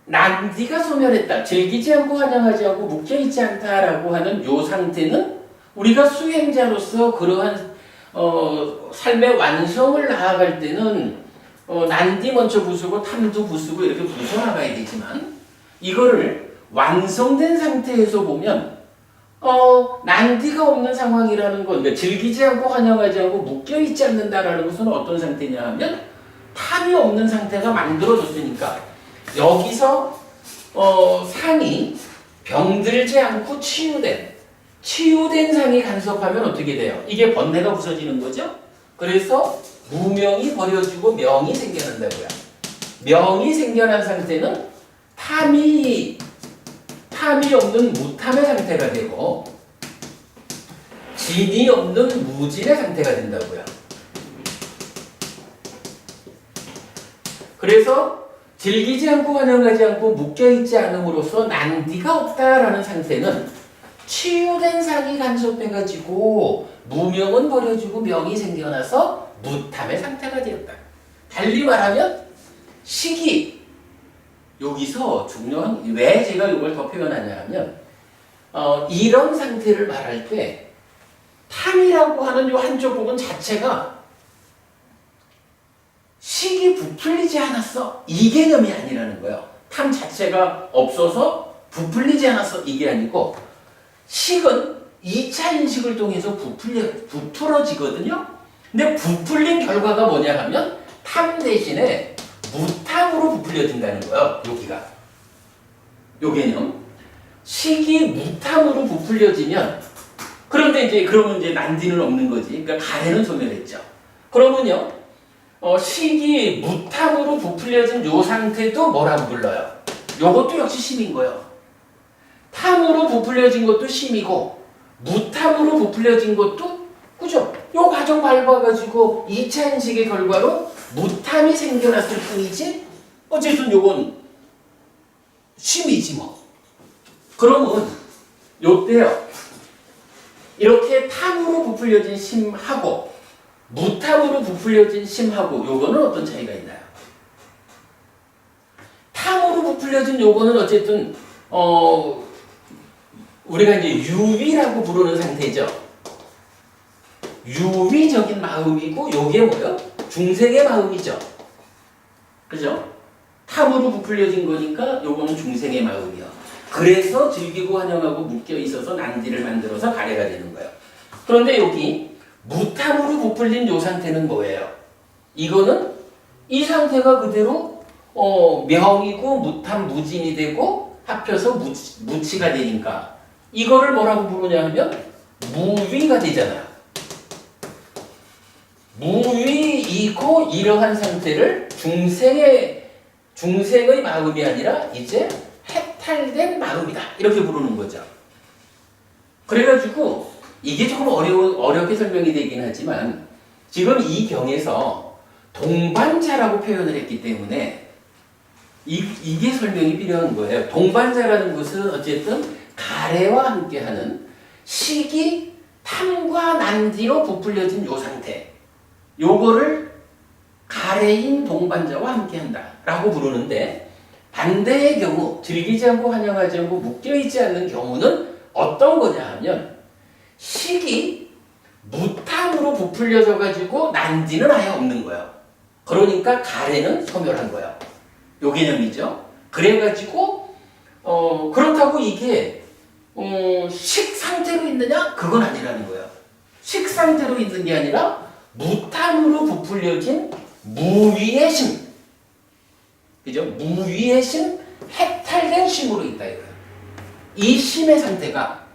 A: 난디가 소멸했다, 즐기지 않고 환영하지 않고 묶여있지 않다라고 하는 요 상태는 우리가 수행자로서 그러한 삶의 완성을 나아갈 때는 난디 먼저 부수고 탐도 부수고 이렇게 부숴나가야 되지만, 이거를 완성된 상태에서 보면 난디가 없는 상황이라는 건, 그러니까 즐기지 않고 환영하지 않고 묶여있지 않는다라는 것은 어떤 상태냐 하면 탐이 없는 상태가 만들어졌으니까, 여기서 상이 병들지 않고 치유된 상이 간섭하면 어떻게 돼요? 이게 번뇌가 부서지는 거죠? 그래서 무명이 버려지고 명이 생겨난다고요. 명이 생겨난 상태는 탐이 없는 무탐의 상태가 되고, 진이 없는 무진의 상태가 된다고요. 그래서 즐기지 않고 환영하지 않고 묶여있지 않음으로써 난디가 없다라는 상태는 치유된 상이 간섭해가지고 무명은 버려지고 명이 생겨나서 무탐의 상태가 되었다. 달리 말하면 식이, 여기서 중요한, 왜 제가 이걸 더 표현하냐 하면 이런 상태를 말할 때 탐이라고 하는 이 한쪽 부분 자체가 식이 부풀리지 않았어, 이 개념이 아니라는 거예요. 탐 자체가 없어서 부풀리지 않았어, 이게 아니고, 식은 2차 인식을 통해서 부풀어지거든요. 근데 부풀린 결과가 뭐냐 하면 탐 대신에 무탐으로 부풀려진다는 거예요, 여기가. 요 개념. 식이 무탐으로 부풀려지면 그런데 이제 그러면 이제 난디는 없는 거지. 그러니까 가래는 소멸했죠. 그러면요. 식이 무탐으로 부풀려진 요 상태도 뭐라고 불러요? 요것도 역시 심인 거예요. 탐으로 부풀려진 것도 심이고 무탐으로 부풀려진 것도 그죠? 요 과정 밟아가지고 2차 인식의 결과로 무탐이 생겨났을 뿐이지 어쨌든 요건 심이지 뭐. 그러면 요때요. 이렇게 탐으로 부풀려진 심하고 무탐으로 부풀려진 심하고 요거는 어떤 차이가 있나요? 탐으로 부풀려진 요거는 어쨌든 우리가 이제 유위라고 부르는 상태죠. 유위적인 마음이고 요게 뭐요? 중생의 마음이죠. 그죠? 탐으로 부풀려진 거니까 요거는 중생의 마음이요. 그래서 즐기고 환영하고 묶여 있어서 난디를 만들어서 가래가 되는 거예요. 그런데 여기 무탐으로 부풀린 요 상태는 뭐예요? 이거는 이 상태가 그대로 명이고 무탐 무진이 되고 합쳐서 무치가 되니까 이거를 뭐라고 부르냐 하면 무위가 되잖아요. 무위이고 이러한 상태를 중생의 마음이 아니라 이제 해탈된 마음이다. 이렇게 부르는 거죠. 그래가지고 이게 조금 어렵게 설명이 되긴 하지만 지금 이 경에서 동반자라고 표현을 했기 때문에 이게 설명이 필요한 거예요. 동반자라는 것은 어쨌든 가래와 함께하는 식이 탐과 난디로 부풀려진 요 상태. 요거를 가래인 동반자와 함께한다 라고 부르는데 반대의 경우 즐기지 않고 환영하지 않고 묶여있지 않는 경우는 어떤 거냐 하면 식이 무탐으로 부풀려져 가지고 난디는 아예 없는 거예요. 그러니까 가래는 소멸한 거예요. 요 개념이죠. 그래가지고 그렇다고 이게 식 상태로 있느냐? 그건 아니라는 거예요. 식 상태로 있는 게 아니라 무탐으로 부풀려진 무위의 심. 그죠? 무위의 심, 해탈된 심으로 있다 이거예요. 이 심의 상태가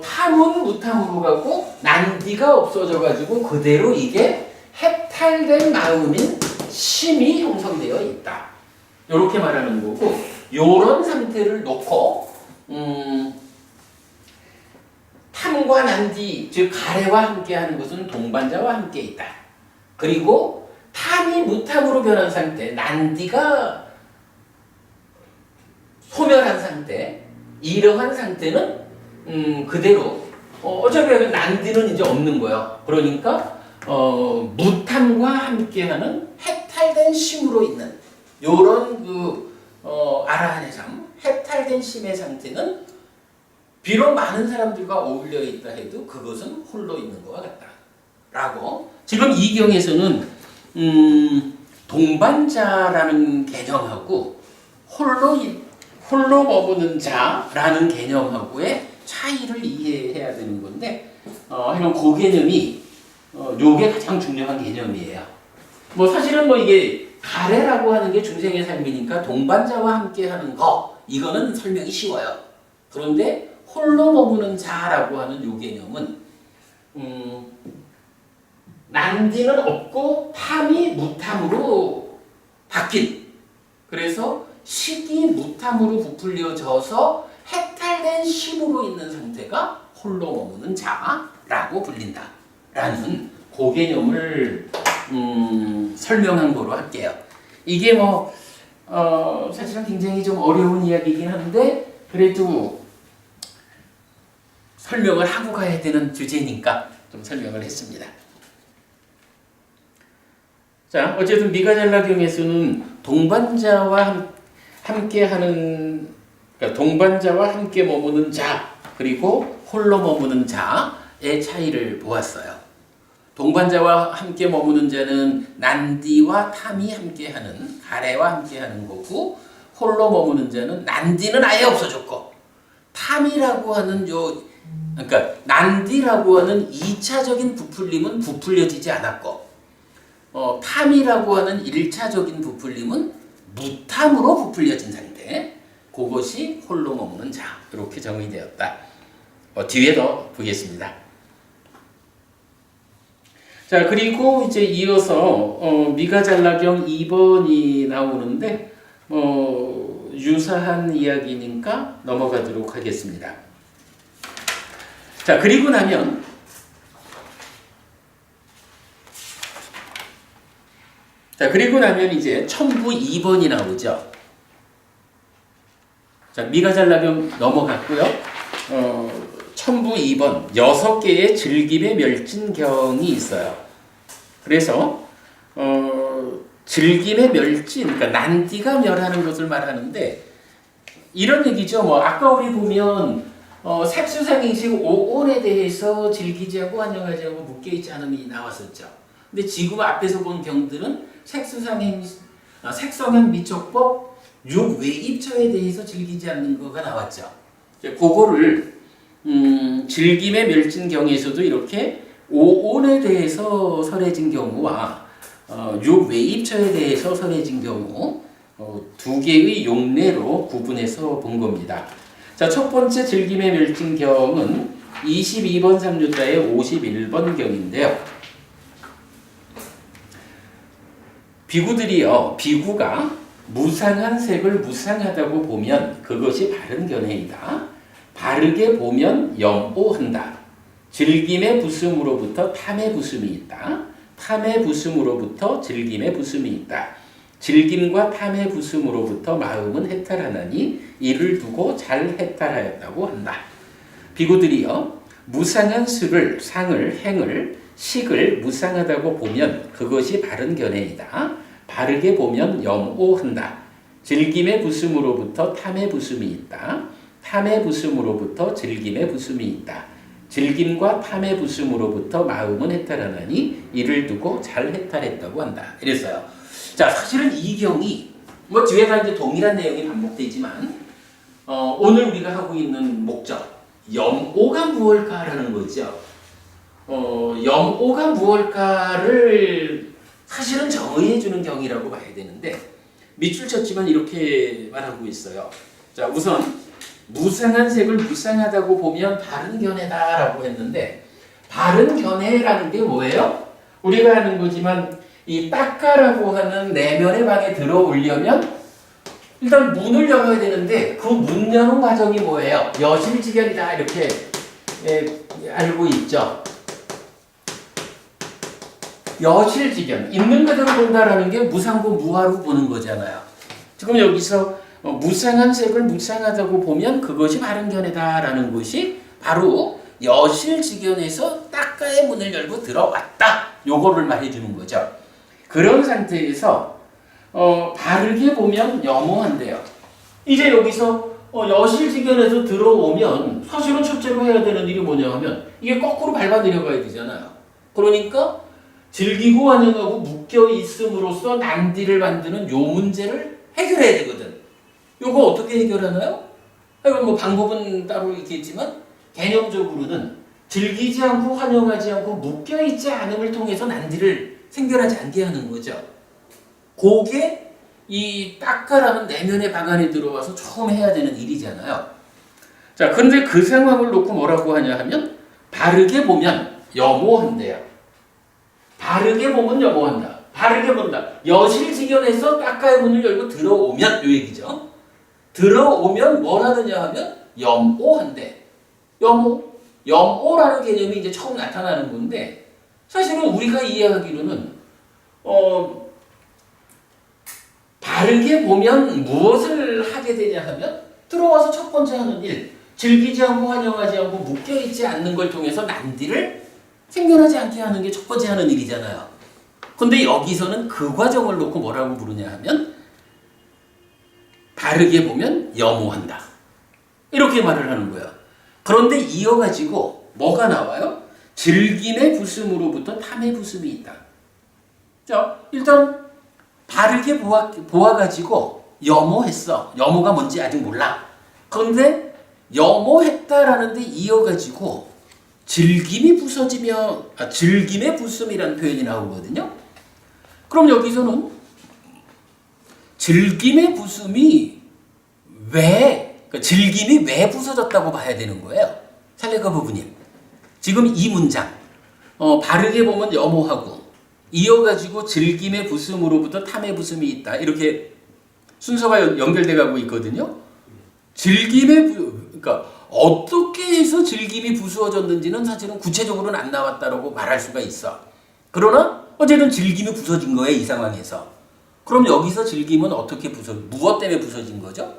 A: 탐은 무탐으로 가고 난디가 없어져 가지고 그대로 이게 해탈된 마음인 심이 형성되어 있다. 이렇게 말하는 거고 요런 상태를 놓고 탐과 난디, 즉 가래와 함께하는 것은 동반자와 함께 있다. 그리고 탐이 무탐으로 변한 상태, 난디가 소멸한 상태, 이러한 상태는 그대로 어차피 난디는 이제 없는 거예요. 그러니까 무탐과 함께하는 해탈된 심으로 있는 요런 아라한의 삶, 해탈된 심의 상태는 비록 많은 사람들과 어울려 있다 해도 그것은 홀로 있는 것과 같다. 라고 지금 이 경에서는 동반자라는 개념하고 홀로 머무는 자라는 개념하고의 차이를 이해해야 되는 건데 이런 그 개념이 요게 가장 중요한 개념이에요. 뭐 사실은 뭐 이게 가래라고 하는 게 중생의 삶이니까 동반자와 함께 하는 거 이거는 설명이 쉬워요. 그런데 홀로 머무는 자라고 하는 요 개념은 난디는 없고 탐이 무탐으로 바뀐 그래서 식이 무탐으로 부풀려져서 해탈된 심으로 있는 상태가 홀로 머무는 자라고 불린다라는 그 개념을 설명한 거로 할게요. 이게 뭐 사실은 굉장히 좀 어려운 이야기이긴 한데 그래도 설명을 하고 가야 되는 주제니까 좀 설명을 했습니다. 자, 어쨌든 미가잘라경에서는 동반자와 함께하는 그러니까 동반자와 함께 머무는 자 그리고 홀로 머무는 자의 차이를 보았어요. 동반자와 함께 머무는 자는 난디와 탐이 함께하는 가래와 함께하는 거고 홀로 머무는 자는 난디는 아예 없어졌고 탐이라고 하는 그러니까 난디라고 하는 2차적인 부풀림은 부풀려지지 않았고 탐이라고 하는 1차적인 부풀림은 무탐으로 부풀려진 상태. 그것이 홀로 먹는 자. 이렇게 정의되었다. 뒤에 더 보겠습니다. 자, 그리고 이제 이어서 미가잘라경 2번이 나오는데 유사한 이야기니까 넘어가도록 하겠습니다. 자, 그리고 나면 이제 첨부 2번이 나오죠. 자, 미가잘라경 넘어갔고요. 첨부 2번 6개의 즐김의 멸진경이 있어요. 그래서 즐김의 멸진, 그러니까 난디가 멸하는 것을 말하는데 이런 얘기죠. 아까 우리 보면 색수상행식 5온에 대해서 즐기지 않고 환영하지 않고 묶여있지 않음이 나왔었죠. 근데 지금 앞에서 본 경들은 색성행 미촉법 6외입처에 대해서 즐기지 않는 거가 나왔죠. 그거를 즐김의 멸진경에서도 이렇게 5온에 대해서 설해진 경우와 6외입처에 대해서 설해진 경우 두 개의 용례로 구분해서 본 겁니다. 자, 첫 번째 즐김의 멸진경은 22번 상주자의 51번 경인데요. 비구가 무상한 색을 무상하다고 보면 그것이 바른 견해이다. 바르게 보면 염오한다. 즐김의 부슴으로부터 탐의 부슴이 있다. 탐의 부슴으로부터 즐김의 부슴이 있다. 즐김과 탐의 부슴으로부터 마음은 해탈하나니 이를 두고 잘 해탈하였다고 한다. 비구들이여 무상한 수를, 상을, 행을, 식을 무상하다고 보면 그것이 바른 견해이다. 바르게 보면 염오한다. 즐김의 부슴으로부터 탐의 부슴이 있다. 탐의 부슴으로부터 즐김의 부슴이 있다. 즐김과 탐의 부슴으로부터 마음은 해탈하나니 이를 두고 잘 해탈했다고 한다. 이랬어요. 자, 사실은 이 경이 뒤에가 이제 동일한 내용이 반복되지만 오늘 우리가 하고 있는 목적 염오가 무엇일까라는 거죠. 염오가 무엇일까를 사실은 정의해 주는 경이라고 봐야 되는데 밑줄 쳤지만 이렇게 말하고 있어요. 자, 우선 무상한 색을 무상하다고 보면 바른 견해다라고 했는데 바른 견해라는 게 뭐예요? 우리가 하는 거지만 이 딱가라고 하는 내면의 방에 들어오려면 일단 문을 열어야 되는데 그 문 여는 과정이 뭐예요? 여실직연이다 이렇게 알고 있죠. 여실직연 있는 그대로 본다라는 게 무상고 무하로 보는 거잖아요. 지금 여기서 무상한 색을 무상하다고 보면 그것이 바른 견해다라는 것이 바로 여실직연에서 딱가의 문을 열고 들어왔다. 요거를 말해주는 거죠. 그런 상태에서 바르게 보면 염오한데요. 이제 여기서 여실직연에서 들어오면 사실은 첫째로 해야 되는 일이 뭐냐 하면 이게 거꾸로 밟아 내려가야 되잖아요. 그러니까 즐기고 환영하고 묶여 있음으로써 난디를 만드는 요 문제를 해결해야 되거든. 요거 어떻게 해결하나요? 이건 방법은 따로 있겠지만 개념적으로는 즐기지 않고 환영하지 않고 묶여 있지 않음을 통해서 난디를 생겨나지 않게 하는 거죠. 그게 이 딱가라는 내면의 방 안에 들어와서 처음 해야 되는 일이잖아요. 자, 근데 그 상황을 놓고 뭐라고 하냐 하면 바르게 보면 염오한대요. 바르게 보면 염오한다. 바르게 본다. 여실직연에서 딱가의 문을 열고 들어오면 요 얘기죠. 들어오면 뭘 하느냐 하면 염오한대. 염오라는 개념이 이제 처음 나타나는 건데 사실은 우리가 이해하기로는 바르게 보면 무엇을 하게 되냐 하면 들어와서 첫 번째 하는 일, 즐기지 않고 환영하지 않고 묶여있지 않는 걸 통해서 난디를 생겨나지 않게 하는 게 첫 번째 하는 일이잖아요. 근데 여기서는 그 과정을 놓고 뭐라고 부르냐 하면 바르게 보면 염오한다. 이렇게 말을 하는 거예요. 그런데 이어가지고 뭐가 나와요? 즐김의 부슴으로부터 탐의 부슴이 있다. 자, 일단 바르게 보아가지고 염오했어. 염오가 뭔지 아직 몰라. 그런데 염오했다라는 데 이어가지고 즐김이 부서지며 즐김의 부슴이라는 표현이 나오거든요. 그럼 여기서는 즐김의 부슴이 그러니까 즐김이 왜 부서졌다고 봐야 되는 거예요? 살레가 부부님. 지금 이 문장 바르게 보면 염호하고 이어가지고 즐김의 부슴으로부터 탐의 부슴이 있다. 이렇게 순서가 연결돼 가고 있거든요. 그러니까 어떻게 해서 즐김이 부수어졌는지는 사실은 구체적으로는 안 나왔다라고 말할 수가 있어. 그러나 어쨌든 즐김이 부서진 거예요, 이 상황에서. 그럼 여기서 즐김은 어떻게 무엇 때문에 부서진 거죠?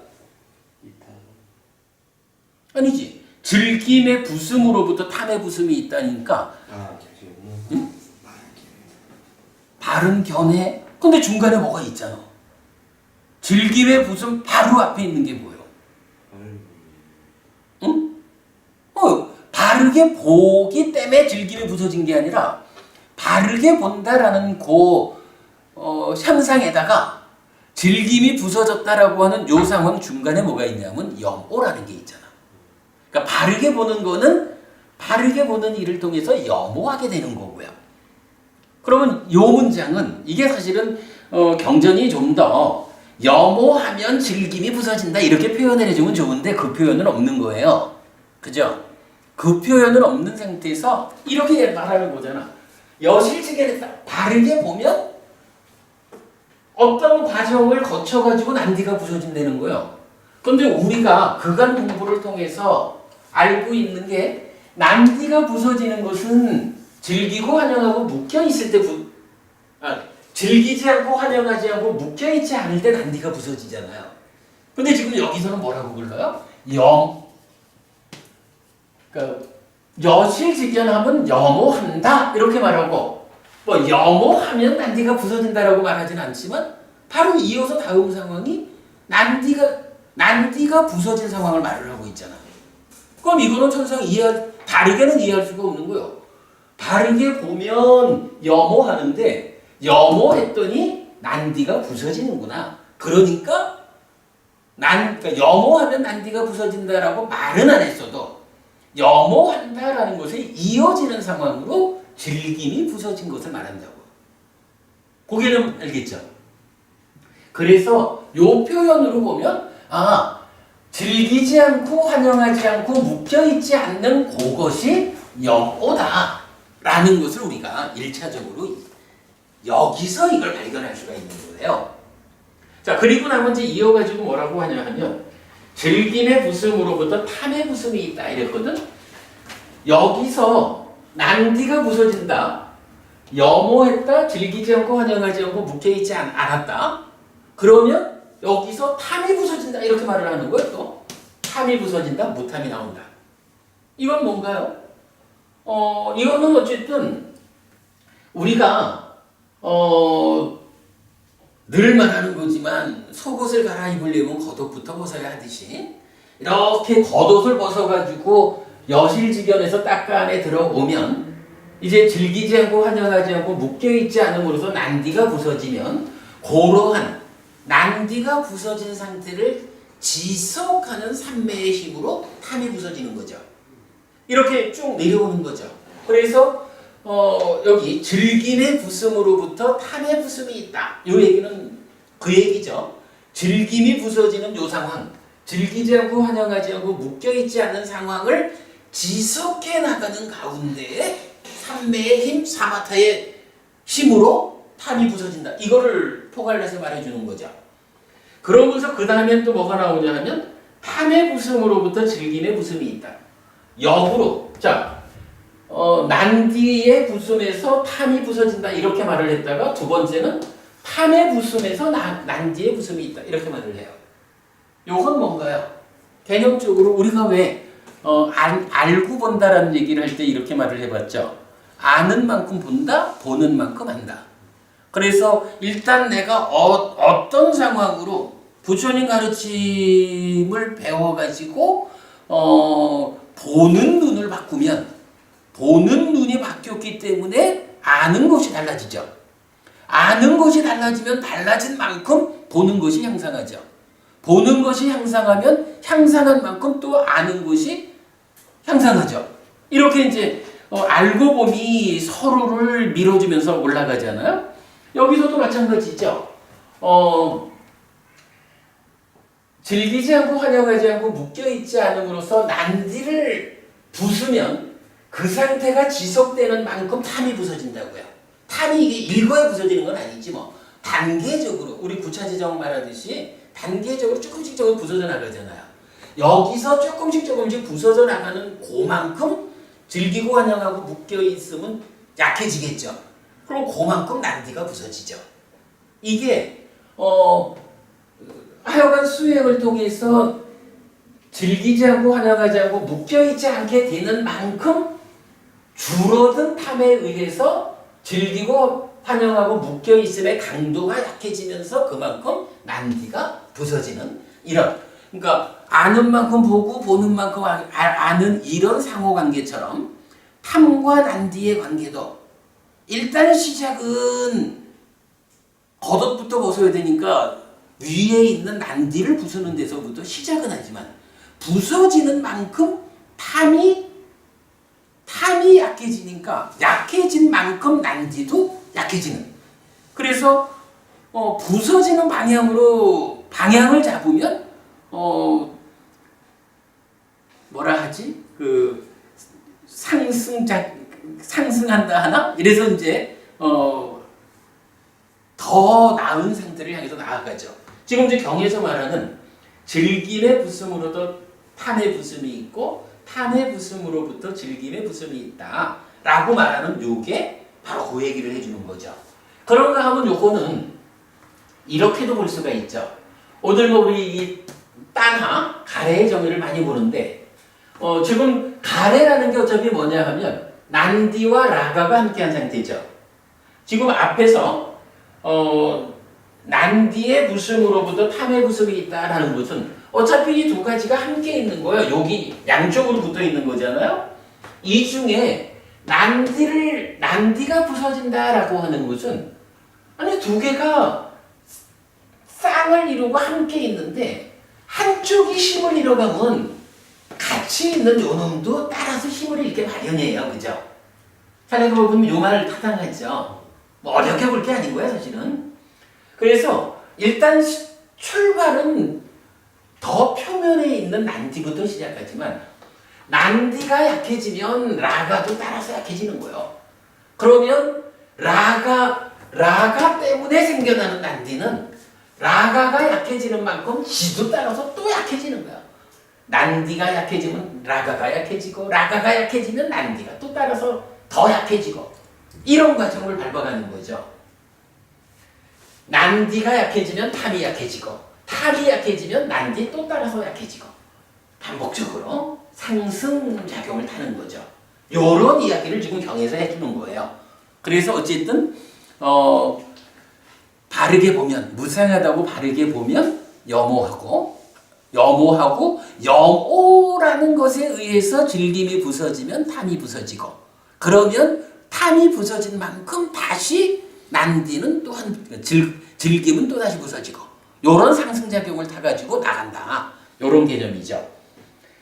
A: 아니지. 즐김의 부슴으로부터 탐의 부슴이 있다니까. 응? 바른 견해. 근데 중간에 뭐가 있잖아. 즐김의 부슴 바로 앞에 있는 게 뭐예요? 응? 바르게 보기 때문에 즐김이 부서진 게 아니라 바르게 본다라는 현상에다가 즐김이 부서졌다라고 하는 요 상황 중간에 뭐가 있냐면 염오라는 게 있잖아. 그러니까 바르게 보는 거는 바르게 보는 일을 통해서 염오하게 되는 거고요. 그러면 요 문장은 이게 사실은 경전이 좀 더 염오하면 즐김이 부서진다 이렇게 표현을 해주면 좋은데 그 표현은 없는 거예요. 그죠? 그 표현은 없는 상태에서 이렇게 말하는 거잖아. 여실직에 바르게 보면 어떤 과정을 거쳐가지고 난디가 부서진다는 거예요. 그런데 우리가 그간 공부를 통해서 알고 있는 게 난디가 부서지는 것은 즐기고 환영하고 묶여있을 때 즐기지 않고 환영하지 않고 묶여있지 않을 때 난디가 부서지잖아요. 근데 지금 여기서는 뭐라고 불러요? 그러니까 여실직견하면 염오한다 이렇게 말하고 뭐 염오하면 난디가 부서진다라고 말하진 않지만 바로 이어서 다음 상황이 난디가 부서진 상황을 말을 하고 있잖아. 그럼 이거는 천상 바르게는 이해할 수가 없는 거예요. 바르게 보면 염오하는데 염오했더니 난디가 부서지는구나. 그러니까 염오하면 난디가 부서진다라고 말은 안 했어도 염오한다라는 것에 이어지는 상황으로 즐김이 부서진 것을 말한다고. 고개는 알겠죠? 그래서 요 표현으로 보면 즐기지 않고 환영하지 않고 묶여있지 않는 그것이 염오다라는 것을 우리가 1차적으로 여기서 이걸 발견할 수가 있는 거예요. 자, 그리고 나면 이제 이어가지고 뭐라고 하냐 하면 즐김의 부슴으로부터 탐의 부슴이 있다 이랬거든. 여기서 난디가 부서진다. 염오했다. 즐기지 않고 환영하지 않고 묶여있지 않았다. 그러면 여기서 탐이 부서진다 이렇게 말을 하는 거예요. 또 탐이 부서진다. 무탐이 나온다. 이건 뭔가요? 이거는 어쨌든 우리가 늘 말하는 거지만 속옷을 갈아입으려면 겉옷부터 벗어야 하듯이 이렇게 겉옷을 벗어가지고 여실직연에서 딱가 안에 들어오면 이제 즐기지 않고 환영하지 않고 묶여있지 않음으로써 난디가 부서지면 그러한 난디가 부서진 상태를 지속하는 삼매의 힘으로 탐이 부서지는 거죠. 이렇게 쭉 내려오는 거죠. 그래서 여기 즐김의 부슴으로부터 탐의 부슴이 있다. 이 얘기는 그 얘기죠. 즐김이 부서지는 요 상황, 즐기지 않고 환영하지 않고 묶여있지 않는 상황을 지속해 나가는 가운데에 삼매의 힘, 사마타의 힘으로 탐이 부서진다. 이거를 포괄해서 말해주는 거죠. 그러면서 그 다음엔 또 뭐가 나오냐 하면 탐의 부슴으로부터 즐김의 부슴이 있다. 역으로 자 난디의 부슴에서 탐이 부서진다 이렇게 말을 했다가 두 번째는 탐의 부슴에서 난디의 부슴이 있다 이렇게 말을 해요. 요건 뭔가요? 개념적으로 우리가 왜 알고 본다라는 얘기를 할 때 이렇게 말을 해봤죠. 아는 만큼 본다, 보는 만큼 안다. 그래서 일단 내가 어떤 상황으로 부처님 가르침을 배워가지고 보는 눈을 바꾸면 보는 눈이 바뀌었기 때문에 아는 것이 달라지죠. 아는 것이 달라지면 달라진 만큼 보는 것이 향상하죠. 보는 것이 향상하면 향상한 만큼 또 아는 것이 향상하죠. 이렇게 이제 알고 보니 서로를 밀어주면서 올라가잖아요. 여기서도 마찬가지죠. 즐기지 않고 환영하지 않고 묶여있지 않음으로써 난디를 부수면 그 상태가 지속되는 만큼 탐이 부서진다고요. 탐이 이게 일거에 부서지는 건 아니지 뭐. 단계적으로 우리 구차지정 말하듯이 단계적으로 조금씩 부서져 나가잖아요. 여기서 조금씩 부서져 나가는 그만큼 즐기고 환영하고 묶여있으면 약해지겠죠. 그럼 그만큼 난디가 부서지죠. 이게 하여간 수행을 통해서 즐기지 않고 환영하지 않고 묶여있지 않게 되는 만큼 줄어든 탐에 의해서 즐기고 환영하고 묶여있음의 강도가 약해지면서 그만큼 난디가 부서지는 이런, 그러니까 아는 만큼 보고 보는 만큼 아는 이런 상호관계처럼 탐과 난디의 관계도 일단 시작은 겉옷부터 벗어야 되니까 위에 있는 난디를 부수는 데서부터 시작은 하지만 부서지는 만큼 탐이 약해지니까 약해진 만큼 난디도 약해지는. 그래서 부서지는 방향으로 방향을 잡으면 뭐라 하지? 그 상승한다 하나? 이래서 이제 더 나은 상태를 향해서 나아가죠. 지금 이제 경에서 말하는 즐김의 부슴으로부터 탐의 부슴이 있고 탐의 부슴으로부터 즐김의 부슴이 있다 라고 말하는 요게 바로 그 얘기를 해주는 거죠. 그런가 하면 요거는 이렇게도 볼 수가 있죠. 오늘 뭐 우리 이 딴하 가래의 정의를 많이 보는데 지금 가래라는 게 어차피 뭐냐 하면 난디와 라가가 함께한 상태죠. 지금 앞에서 난디의 부슴으로부터 탐의 부슴이 있다라는 것은 어차피 이 두 가지가 함께 있는 거예요. 여기 양쪽으로 붙어 있는 거잖아요. 이 중에 난디가 부서진다라고 하는 것은 아니 두 개가 쌍을 이루고 함께 있는데 한쪽이 힘을 잃어가면 같이 있는 요 놈도 따라서 힘을 잃게 마련이에요. 그죠? 생각해 보면 요 말을 타당하죠. 뭐 어렵게 볼 게 아닌 거야 사실은. 그래서 일단 출발은 더 표면에 있는 난디부터 시작하지만 난디가 약해지면 라가도 따라서 약해지는 거예요. 그러면 라가 때문에 생겨나는 난디는 라가가 약해지는 만큼 지도 따라서 또 약해지는 거야. 난디가 약해지면 라가가 약해지고 라가가 약해지면 난디가 또 따라서 더 약해지고 이런 과정을 밟아가는 거죠. 난디가 약해지면 탐이 약해지고 탐이 약해지면 난디 또 따라서 약해지고 반복적으로 상승작용을 타는 거죠. 요런 이야기를 지금 경에서 해주는 거예요. 그래서 어쨌든 바르게 보면 무상하다고 바르게 보면 염오하고 염오라는 것에 의해서 즐김이 부서지면 탐이 부서지고 그러면 탐이 부서진 만큼 다시 난디는 또한 즐김은 또다시 부서지고 요런 상승작용을 타가지고 나간다. 요런 개념이죠.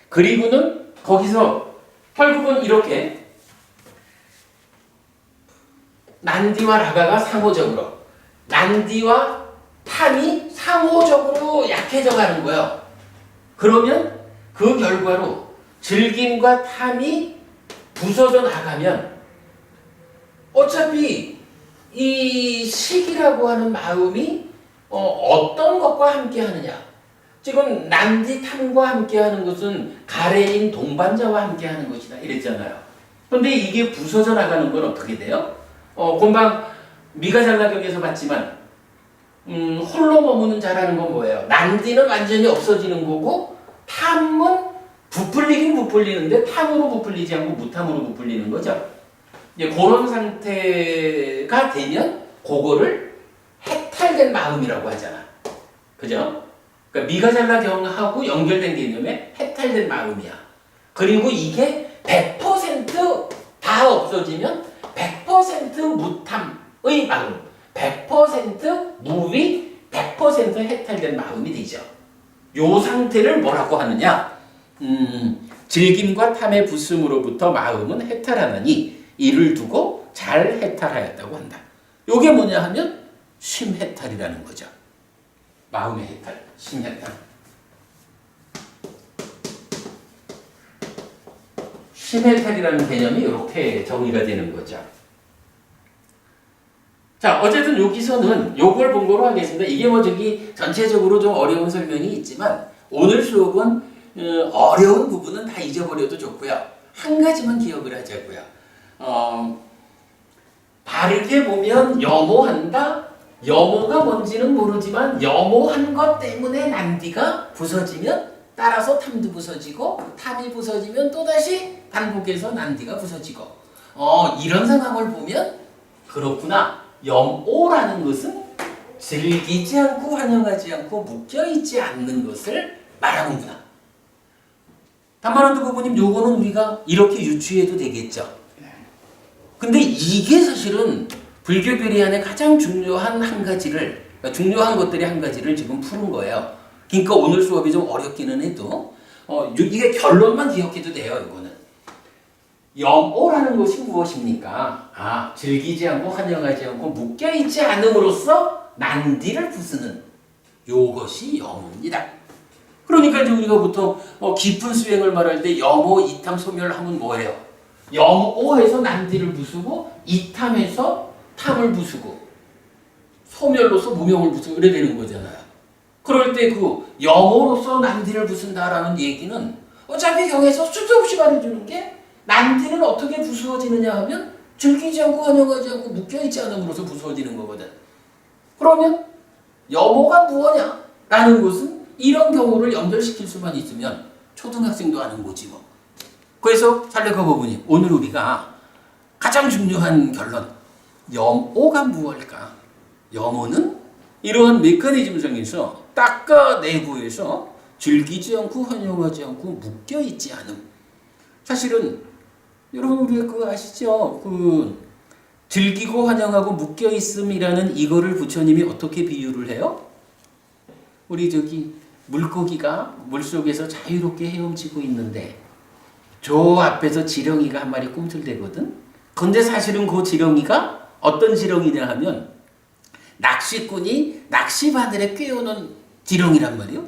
A: 그리고는 거기서 결국은 이렇게 난디와 라가가 상호적으로 난디와 탐이 상호적으로 약해져 가는 거예요. 그러면 그 결과로 즐김과 탐이 부서져 나가면 어차피 이 식이라고 하는 마음이 어떤 것과 함께 하느냐. 지금 난디 탐과 함께 하는 것은 가래인 동반자와 함께 하는 것이다. 이랬잖아요. 근데 이게 부서져 나가는 건 어떻게 돼요? 금방 미가잘라격에서 봤지만 홀로 머무는 자라는 건 뭐예요? 난디는 완전히 없어지는 거고 탐은 부풀리긴 부풀리는데 탐으로 부풀리지 않고 무탐으로 부풀리는 거죠. 이제 그런 상태가 되면 그거를 해탈된 마음이라고 하잖아. 그죠? 그러니까 미가잘라경하고 연결된 개념에 해탈된 마음이야. 그리고 이게 100% 다 없어지면 100% 무탐의 마음, 100% 무위, 100% 해탈된 마음이 되죠. 요 상태를 뭐라고 하느냐? 즐김과 탐의 부슴으로부터 마음은 해탈하나니 이를 두고 잘 해탈하였다고 한다. 요게 뭐냐 하면 심해탈이라는 거죠. 마음의 해탈, 심해탈. 심해탈이라는 개념이 이렇게 정의가 되는 거죠. 자, 어쨌든 여기서는 요걸 본거로 하겠습니다. 이게 뭐 저기 전체적으로 좀 어려운 설명이 있지만 오늘 수업은 어려운 부분은 다 잊어버려도 좋고요. 한 가지만 기억을 하자고요. 바르게 보면 염호한다. 염호가 뭔지는 모르지만 염호한 것 때문에 난디가 부서지면 따라서 탐도 부서지고 탐이 부서지면 또다시 반복해서 난디가 부서지고 이런 상황을 보면 그렇구나. 염오라는 것은 즐기지 않고 환영하지 않고 묶여있지 않는 것을 말하는구나. 단만원도 부모님 요거는 우리가 이렇게 유추해도 되겠죠. 근데 이게 사실은 불교 괴리안의 가장 중요한 한 가지를 그러니까 중요한 것들이 한 가지를 지금 푸는 거예요. 그러니까 오늘 수업이 좀 어렵기는 해도 이게 결론만 기억해도 돼요. 이거는 염오라는 것이 무엇입니까? 즐기지 않고 환영하지 않고 묶여있지 않음으로써 난디를 부수는 요것이 염오입니다. 그러니까 이제 우리가 보통 깊은 수행을 말할 때 염오, 이탐, 소멸하면 뭐예요? 염오해서 난디를 부수고 이탐해서 탐을 부수고 소멸로서 무명을 부수고 이래 되는 거잖아요. 그럴 때 그 염오로서 난디를 부순다라는 얘기는 어차피 경에서 수없이 말해주는 게 난디는 어떻게 부수어지느냐 하면 즐기지 않고 환영하지 않고 묶여있지 않음으로써 부수어지는 거거든. 그러면 염오가 무엇냐? 라는 것은 이런 경우를 연결시킬 수만 있으면 초등학생도 아는 거지 뭐. 그래서 살레커버부님 오늘 우리가 가장 중요한 결론 염오가 무엇일까? 염오는 이러한 메커니즘 속에서 딱까 내부에서 즐기지 않고 환영하지 않고 묶여있지 않음. 사실은 여러분 우리 그거 아시죠? 즐기고 환영하고 묶여있음이라는 이거를 부처님이 어떻게 비유를 해요? 우리 물고기가 물속에서 자유롭게 헤엄치고 있는데 저 앞에서 지렁이가 한 마리 꿈틀대거든? 근데 사실은 그 지렁이가 어떤 지렁이냐 하면 낚시꾼이 낚시바늘에 꿰어놓은 지렁이란 말이에요.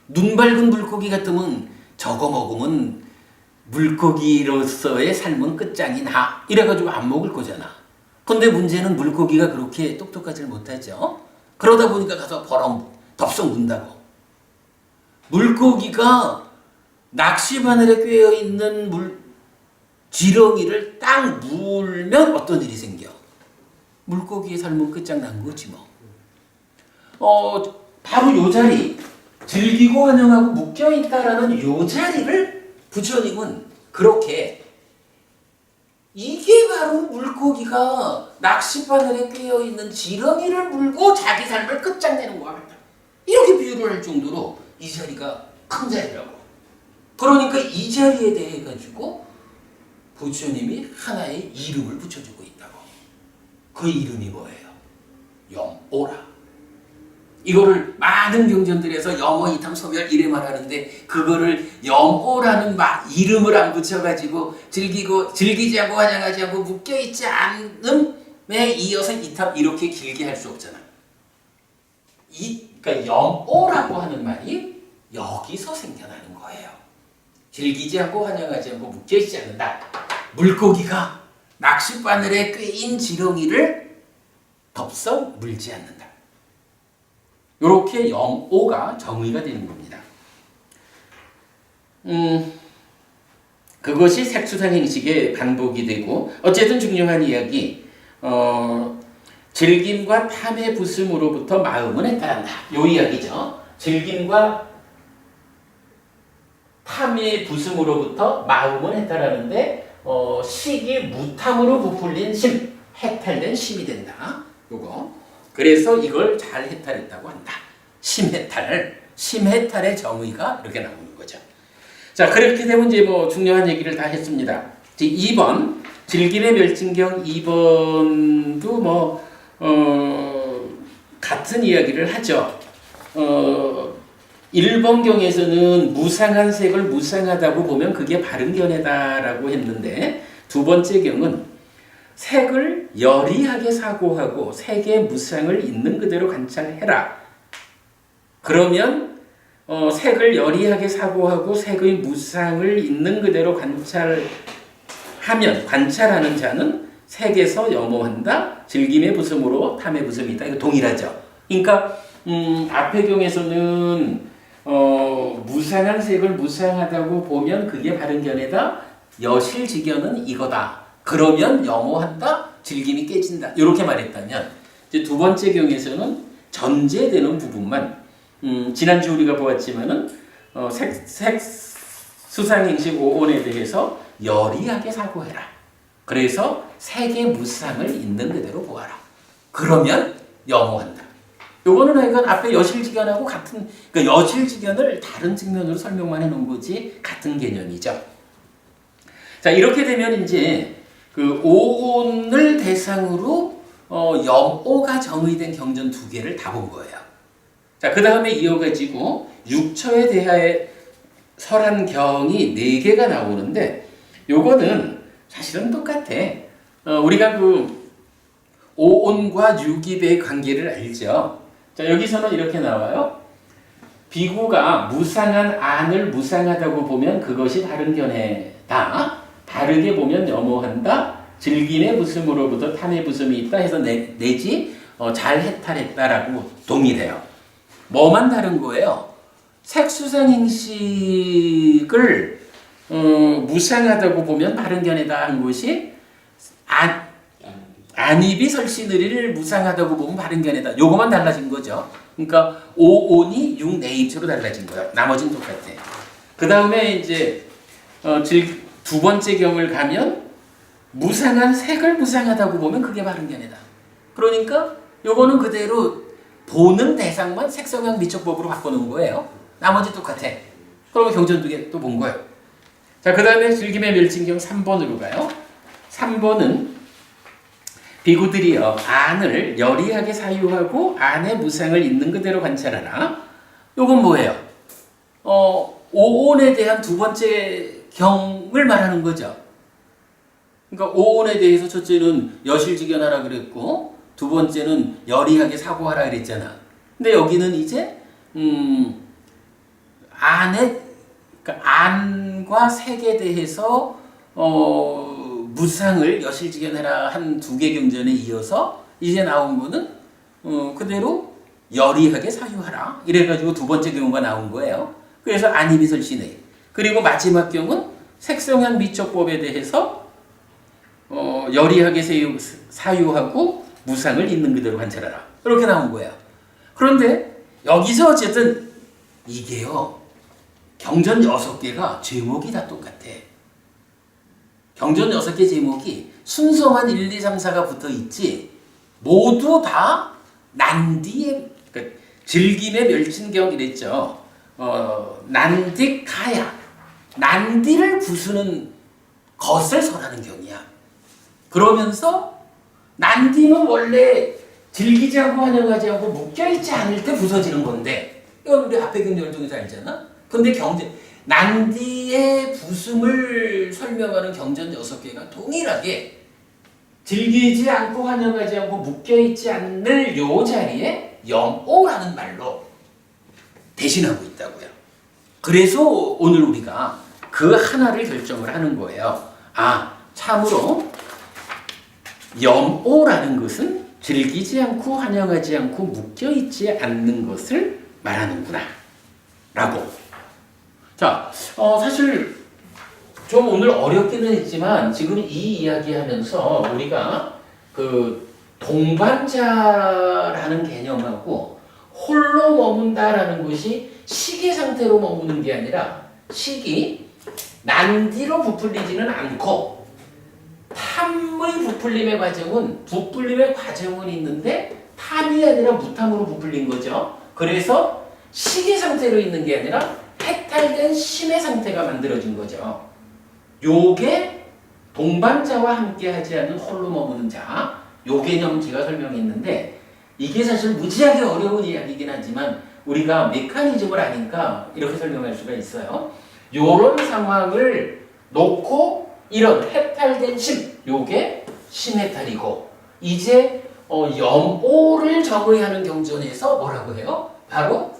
A: 눈 밝은 물고기 같으면 저거 먹으면 물고기로서의 삶은 끝장이 나. 이래가지고 안 먹을 거잖아. 근데 문제는 물고기가 그렇게 똑똑하지 못하죠. 그러다 보니까 가서 덥석 문다고. 물고기가 낚시바늘에 꿰어있는 지렁이를 딱 물면 어떤 일이 생겨? 물고기의 삶은 끝장난 거지 뭐. 바로 요 자리, 즐기고 환영하고 묶여있다라는 요 자리를 부처님은 그렇게 이게 바로 물고기가 낚시바늘에 꿰어있는 지렁이를 물고 자기 삶을 끝장내는 것과 같다. 이렇게 비유를 할 정도로 이 자리가 큰 자리라고. 그러니까 이 자리에 대해 가지고 부처님이 하나의 이름을 붙여주고 있다고. 그 이름이 뭐예요? 염오라. 이거를 많은 경전들에서 염오, 이탐, 소멸 이래 말하는데 그거를 염오라는 이름을 안 붙여가지고 즐기지 않고 환영하지 않고 묶여있지 않음에 이어서 이탐 이렇게 길게 할 수 없잖아. 그러니까 염오라고 하는 말이 여기서 생겨나는 거예요. 즐기지 않고 환영하지 않고 묶여있지 않는다. 물고기가 낚싯바늘에 꿰인 지렁이를 덥석 물지 않는다. 이렇게 염오가 정의가 되는 겁니다. 그것이 색수상행식의 반복이 되고 어쨌든 중요한 이야기 즐김과 탐의 부슴으로부터 마음은 해탈한다. 요 이야기죠. 즐김과 탐의 부슴으로부터 마음은 해탈하는데 식이 무탐으로 부풀린 심, 해탈된 심이 된다. 요거. 그래서 이걸 잘 해탈했다고 한다. 심해탈의 정의가 이렇게 나오는 거죠. 자, 그렇게 되면 이제 뭐 중요한 얘기를 다 했습니다. 2번 즐김의 멸진경 2번도 같은 이야기를 하죠. 1번경에서는 무상한 색을 무상하다고 보면 그게 바른 견해다라고 했는데 두 번째 경은 색을 여리하게 사고하고 색의 무상을 있는 그대로 관찰해라. 그러면 색을 여리하게 사고하고 색의 무상을 있는 그대로 관찰하는 하면 관찰하는 자는 색에서 염호한다. 즐김의 부슴으로 탐의 부슴이다. 이거 동일하죠. 그러니까 앞의 경에서는 무상한 색을 무상하다고 보면 그게 바른 견해다. 여실직견은 이거다. 그러면 염호한다. 즐김이 깨진다. 이렇게 말했다면 이제 두 번째 경에서는 전제되는 부분만 지난주 우리가 보았지만은 색 수상행식 오온에 대해서 여리하게 사고해라. 그래서 색의 무상을 있는 그대로 보아라. 그러면 염호한다. 요거는 하여간 앞에 여실직견하고 같은, 그러니까 여실직견을 다른 측면으로 설명만 해놓은 거지 같은 개념이죠. 자, 이렇게 되면 이제 그 오온을 대상으로 염오가 정의된 경전 두 개를 다 본 거예요. 자, 그 다음에 이어가지고 육처에 대하여 설한 경이 4개가 나오는데 요거는 사실은 똑같아. 우리가 그 오온과 유깁의 관계를 알죠. 자, 여기서는 이렇게 나와요. 비구가 무상한 안을 무상하다고 보면 그것이 다른 견해다. 다르게 보면 염호한다. 즐김의 부슴으로부터 탐의 부슴이 있다 해서 내지 잘 해탈했다라고 동일해요. 뭐만 다른 거예요? 색수상행식을 무상하다고 보면 바른 견해다 한 것이 안입이 설신의리를 무상하다고 보면 바른 견해다. 요거만 달라진 거죠. 그러니까 오온이 육내입체로 달라진 거예요. 나머지는 똑같아. 그 다음에 이제 두 번째 경을 가면 무상한 색을 무상하다고 보면 그게 바른 견해다. 그러니까 요거는 그대로 보는 대상만 색성향 미적법으로 바꿔놓은 거예요. 나머지 똑같아. 그러면 경전 두 개 또 본 거예요. 자, 그 다음에 즐김의 멸진경 3번으로 가요. 3번은 비구들이여 안을 여리하게 사유하고 안의 무상을 있는 그대로 관찰하라. 요건 뭐예요? 오온에 대한 두 번째 경을 말하는 거죠. 그러니까 오온에 대해서 첫째는 여실직견하라 그랬고 두 번째는 여리하게 사고하라 그랬잖아. 근데 여기는 이제 그러니까 안과 색에 대해서 무상을 여실직견해라 한 두 개 경전에 이어서 이제 나온 거는 그대로 여리하게 사유하라. 이래가지고 두 번째 경우가 나온 거예요. 그래서 안입이설신의. 그리고 마지막 경우는 색성향 미적법에 대해서 여리하게 사유하고 무상을 있는 그대로 관찰하라. 이렇게 나온 거예요. 그런데 여기서 어쨌든 이게요. 경전 6개가 제목이 다 똑같아. 경전 6개 제목이 순서만 1, 2, 3, 4가 붙어 있지 모두 다 난디의 그러니까 즐김의 멸진경 이랬죠. 난디카야. 난디를 부수는 것을 설하는 경이야. 그러면서 난디는 원래 즐기지 않고 환영하지 않고 묶여있지 않을 때 부서지는 건데 이건 우리 앞에 경전을 통해서 알잖아. 근데 난디의 부숨을 설명하는 경전 6개가 동일하게 즐기지 않고 환영하지 않고 묶여있지 않을 요 자리에 염오라는 말로 대신하고 있다고요. 그래서 오늘 우리가 그 하나를 결정을 하는 거예요. 참으로 염오라는 것은 즐기지 않고 환영하지 않고 묶여있지 않는 것을 말하는구나 라고. 자, 사실 좀 오늘 어렵기는 했지만 지금 이 이야기 하면서 우리가 그 동반자라는 개념하고 홀로 머문다라는 것이 식의 상태로 머무는 게 아니라 식이 난디로 부풀리지는 않고 탐의 부풀림의 과정은 있는데 탐이 아니라 무탐으로 부풀린 거죠. 그래서 식의 상태로 있는 게 아니라 해탈된 심의 상태가 만들어진 거죠. 요게 동반자와 함께 하지 않는 홀로 머무는 자, 요 개념 제가 설명했는데 이게 사실 무지하게 어려운 이야기이긴 하지만 우리가 메커니즘을 아니까 이렇게 설명할 수가 있어요. 요런 상황을 놓고 이런 해탈된 심, 요게 심해탈이고 이제 염오를 정의하는 경전에서 뭐라고 해요? 바로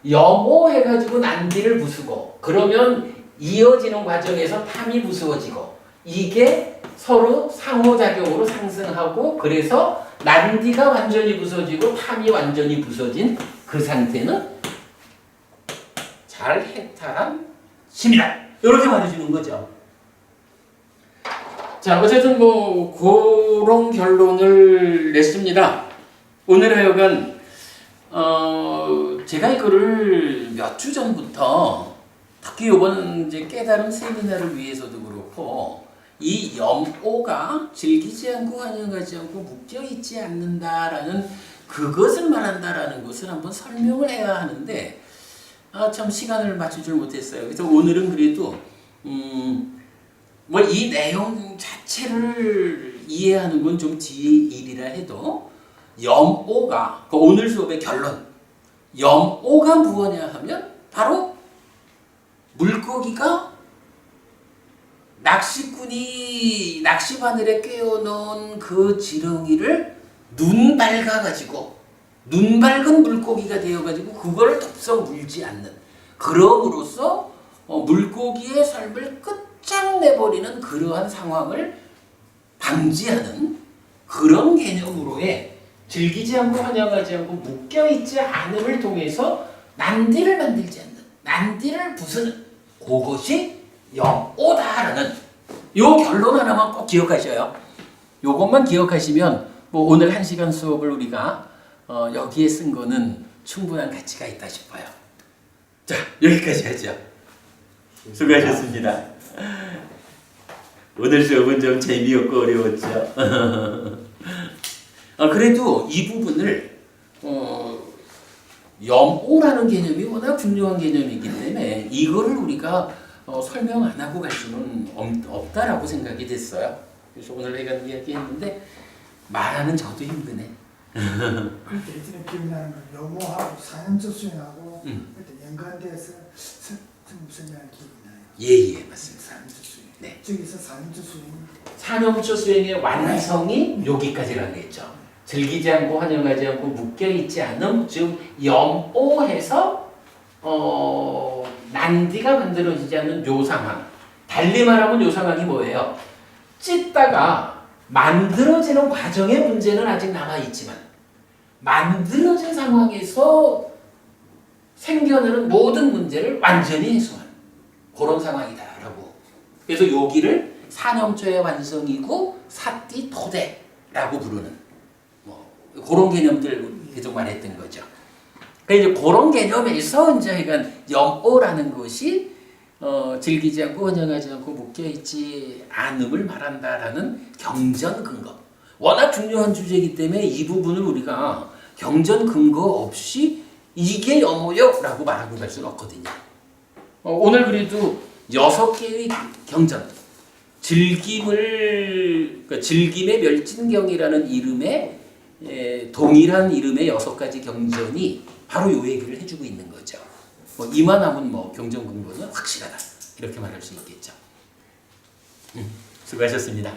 A: 염오 해가지고 난디를 부수고 그러면 이어지는 과정에서 탐이 부수어지고 이게 서로 상호작용으로 상승하고 그래서 난디가 완전히 부서지고 탐이 완전히 부서진 그 상태는 잘 해탈한 심이다. 이렇게 말해주는 거죠. 자, 어쨌든 뭐 그런 결론을 냈습니다. 오늘 하여간 제가 이거를 몇 주 전부터 특히 이번 이제 깨달음 세미나를 위해서도 그렇고 이 염오가 즐기지 않고 환영하지 않고 묶여 있지 않는다라는 그것을 말한다라는 것을 한번 설명을 해야 하는데 참 시간을 맞추질 못했어요. 그래서 오늘은 그래도 뭐 이 내용 자체를 이해하는 건 좀 뒤의 일이라 해도 염오가 그 오늘 수업의 결론 염오가 무엇냐 하면 바로 물고기가 낚시꾼이 낚시바늘에 꿰어놓은 그 지렁이를 눈 밝아가지고 눈 밝은 물고기가 되어가지고 그거를 덥석 물지 않는 그럼으로써 물고기의 삶을 끝장내버리는 그러한 상황을 방지하는 그런 개념으로의 즐기지 않고 환영하지 않고 묶여있지 않음을 통해서 난디를 만들지 않는 난디를 부수는 그것이 염오다라는 요 결론 하나만 꼭 기억하셔요. 요것만 기억하시면 뭐 오늘 1시간 수업을 우리가 여기에 쓴 거는 충분한 가치가 있다 싶어요. 자, 여기까지 하죠. 수고하셨습니다. 오늘 수업은 좀 재미없고 어려웠죠. 그래도 이 부분을 염오라는 개념이 워낙 중요한 개념이기 때문에 이거를 우리가 설명 안 하고 갈 수는 없다라고 생각이 됐어요. 그래서 오늘 내가 이야기했는데 말하는 저도 힘드네.
B: 그때 예전에 기억나는 건 염오하고 사념조 수행하고 그때 연관돼서 설명한 기억이 나요.
A: 예, 맞습니다.
B: 사념조 수행.
A: 네.
B: 저기서 사념조 수행.
A: 사념조 수행의 완성이 여기까지라고 했죠. 즐기지 않고 환영하지 않고 묶여있지 않음, 즉 염오해서 난디가 만들어지지 않는 요 상황. 달리 말하면 요 상황이 뭐예요? 찢다가 만들어지는 과정의 문제는 아직 남아있지만 만들어진 상황에서 생겨나는 모든 문제를 완전히 해소한 그런 상황이다라고. 그래서 여기를 사념조의 완성이고 사띠 토대라고 부르는 그런 개념들 계속 말했던 거죠. 그러니까 이제 그런 개념에서 이제 염오라는 것이 즐기지 않고 환영하지 않고 묶여있지 않음을 말한다라는 경전 근거. 워낙 중요한 주제이기 때문에 이 부분을 우리가 경전 근거 없이 이게 염오요라고 말하고 갈 수는 없거든요. 오늘 그래도 6개의 경전, 그러니까 즐김의 멸진경이라는 이름의 동일한 이름의 6가지 경전이 바로 요 얘기를 해주고 있는 거죠. 이만하면 경전 근거는 확실하다 이렇게 말할 수 있겠죠. 수고하셨습니다.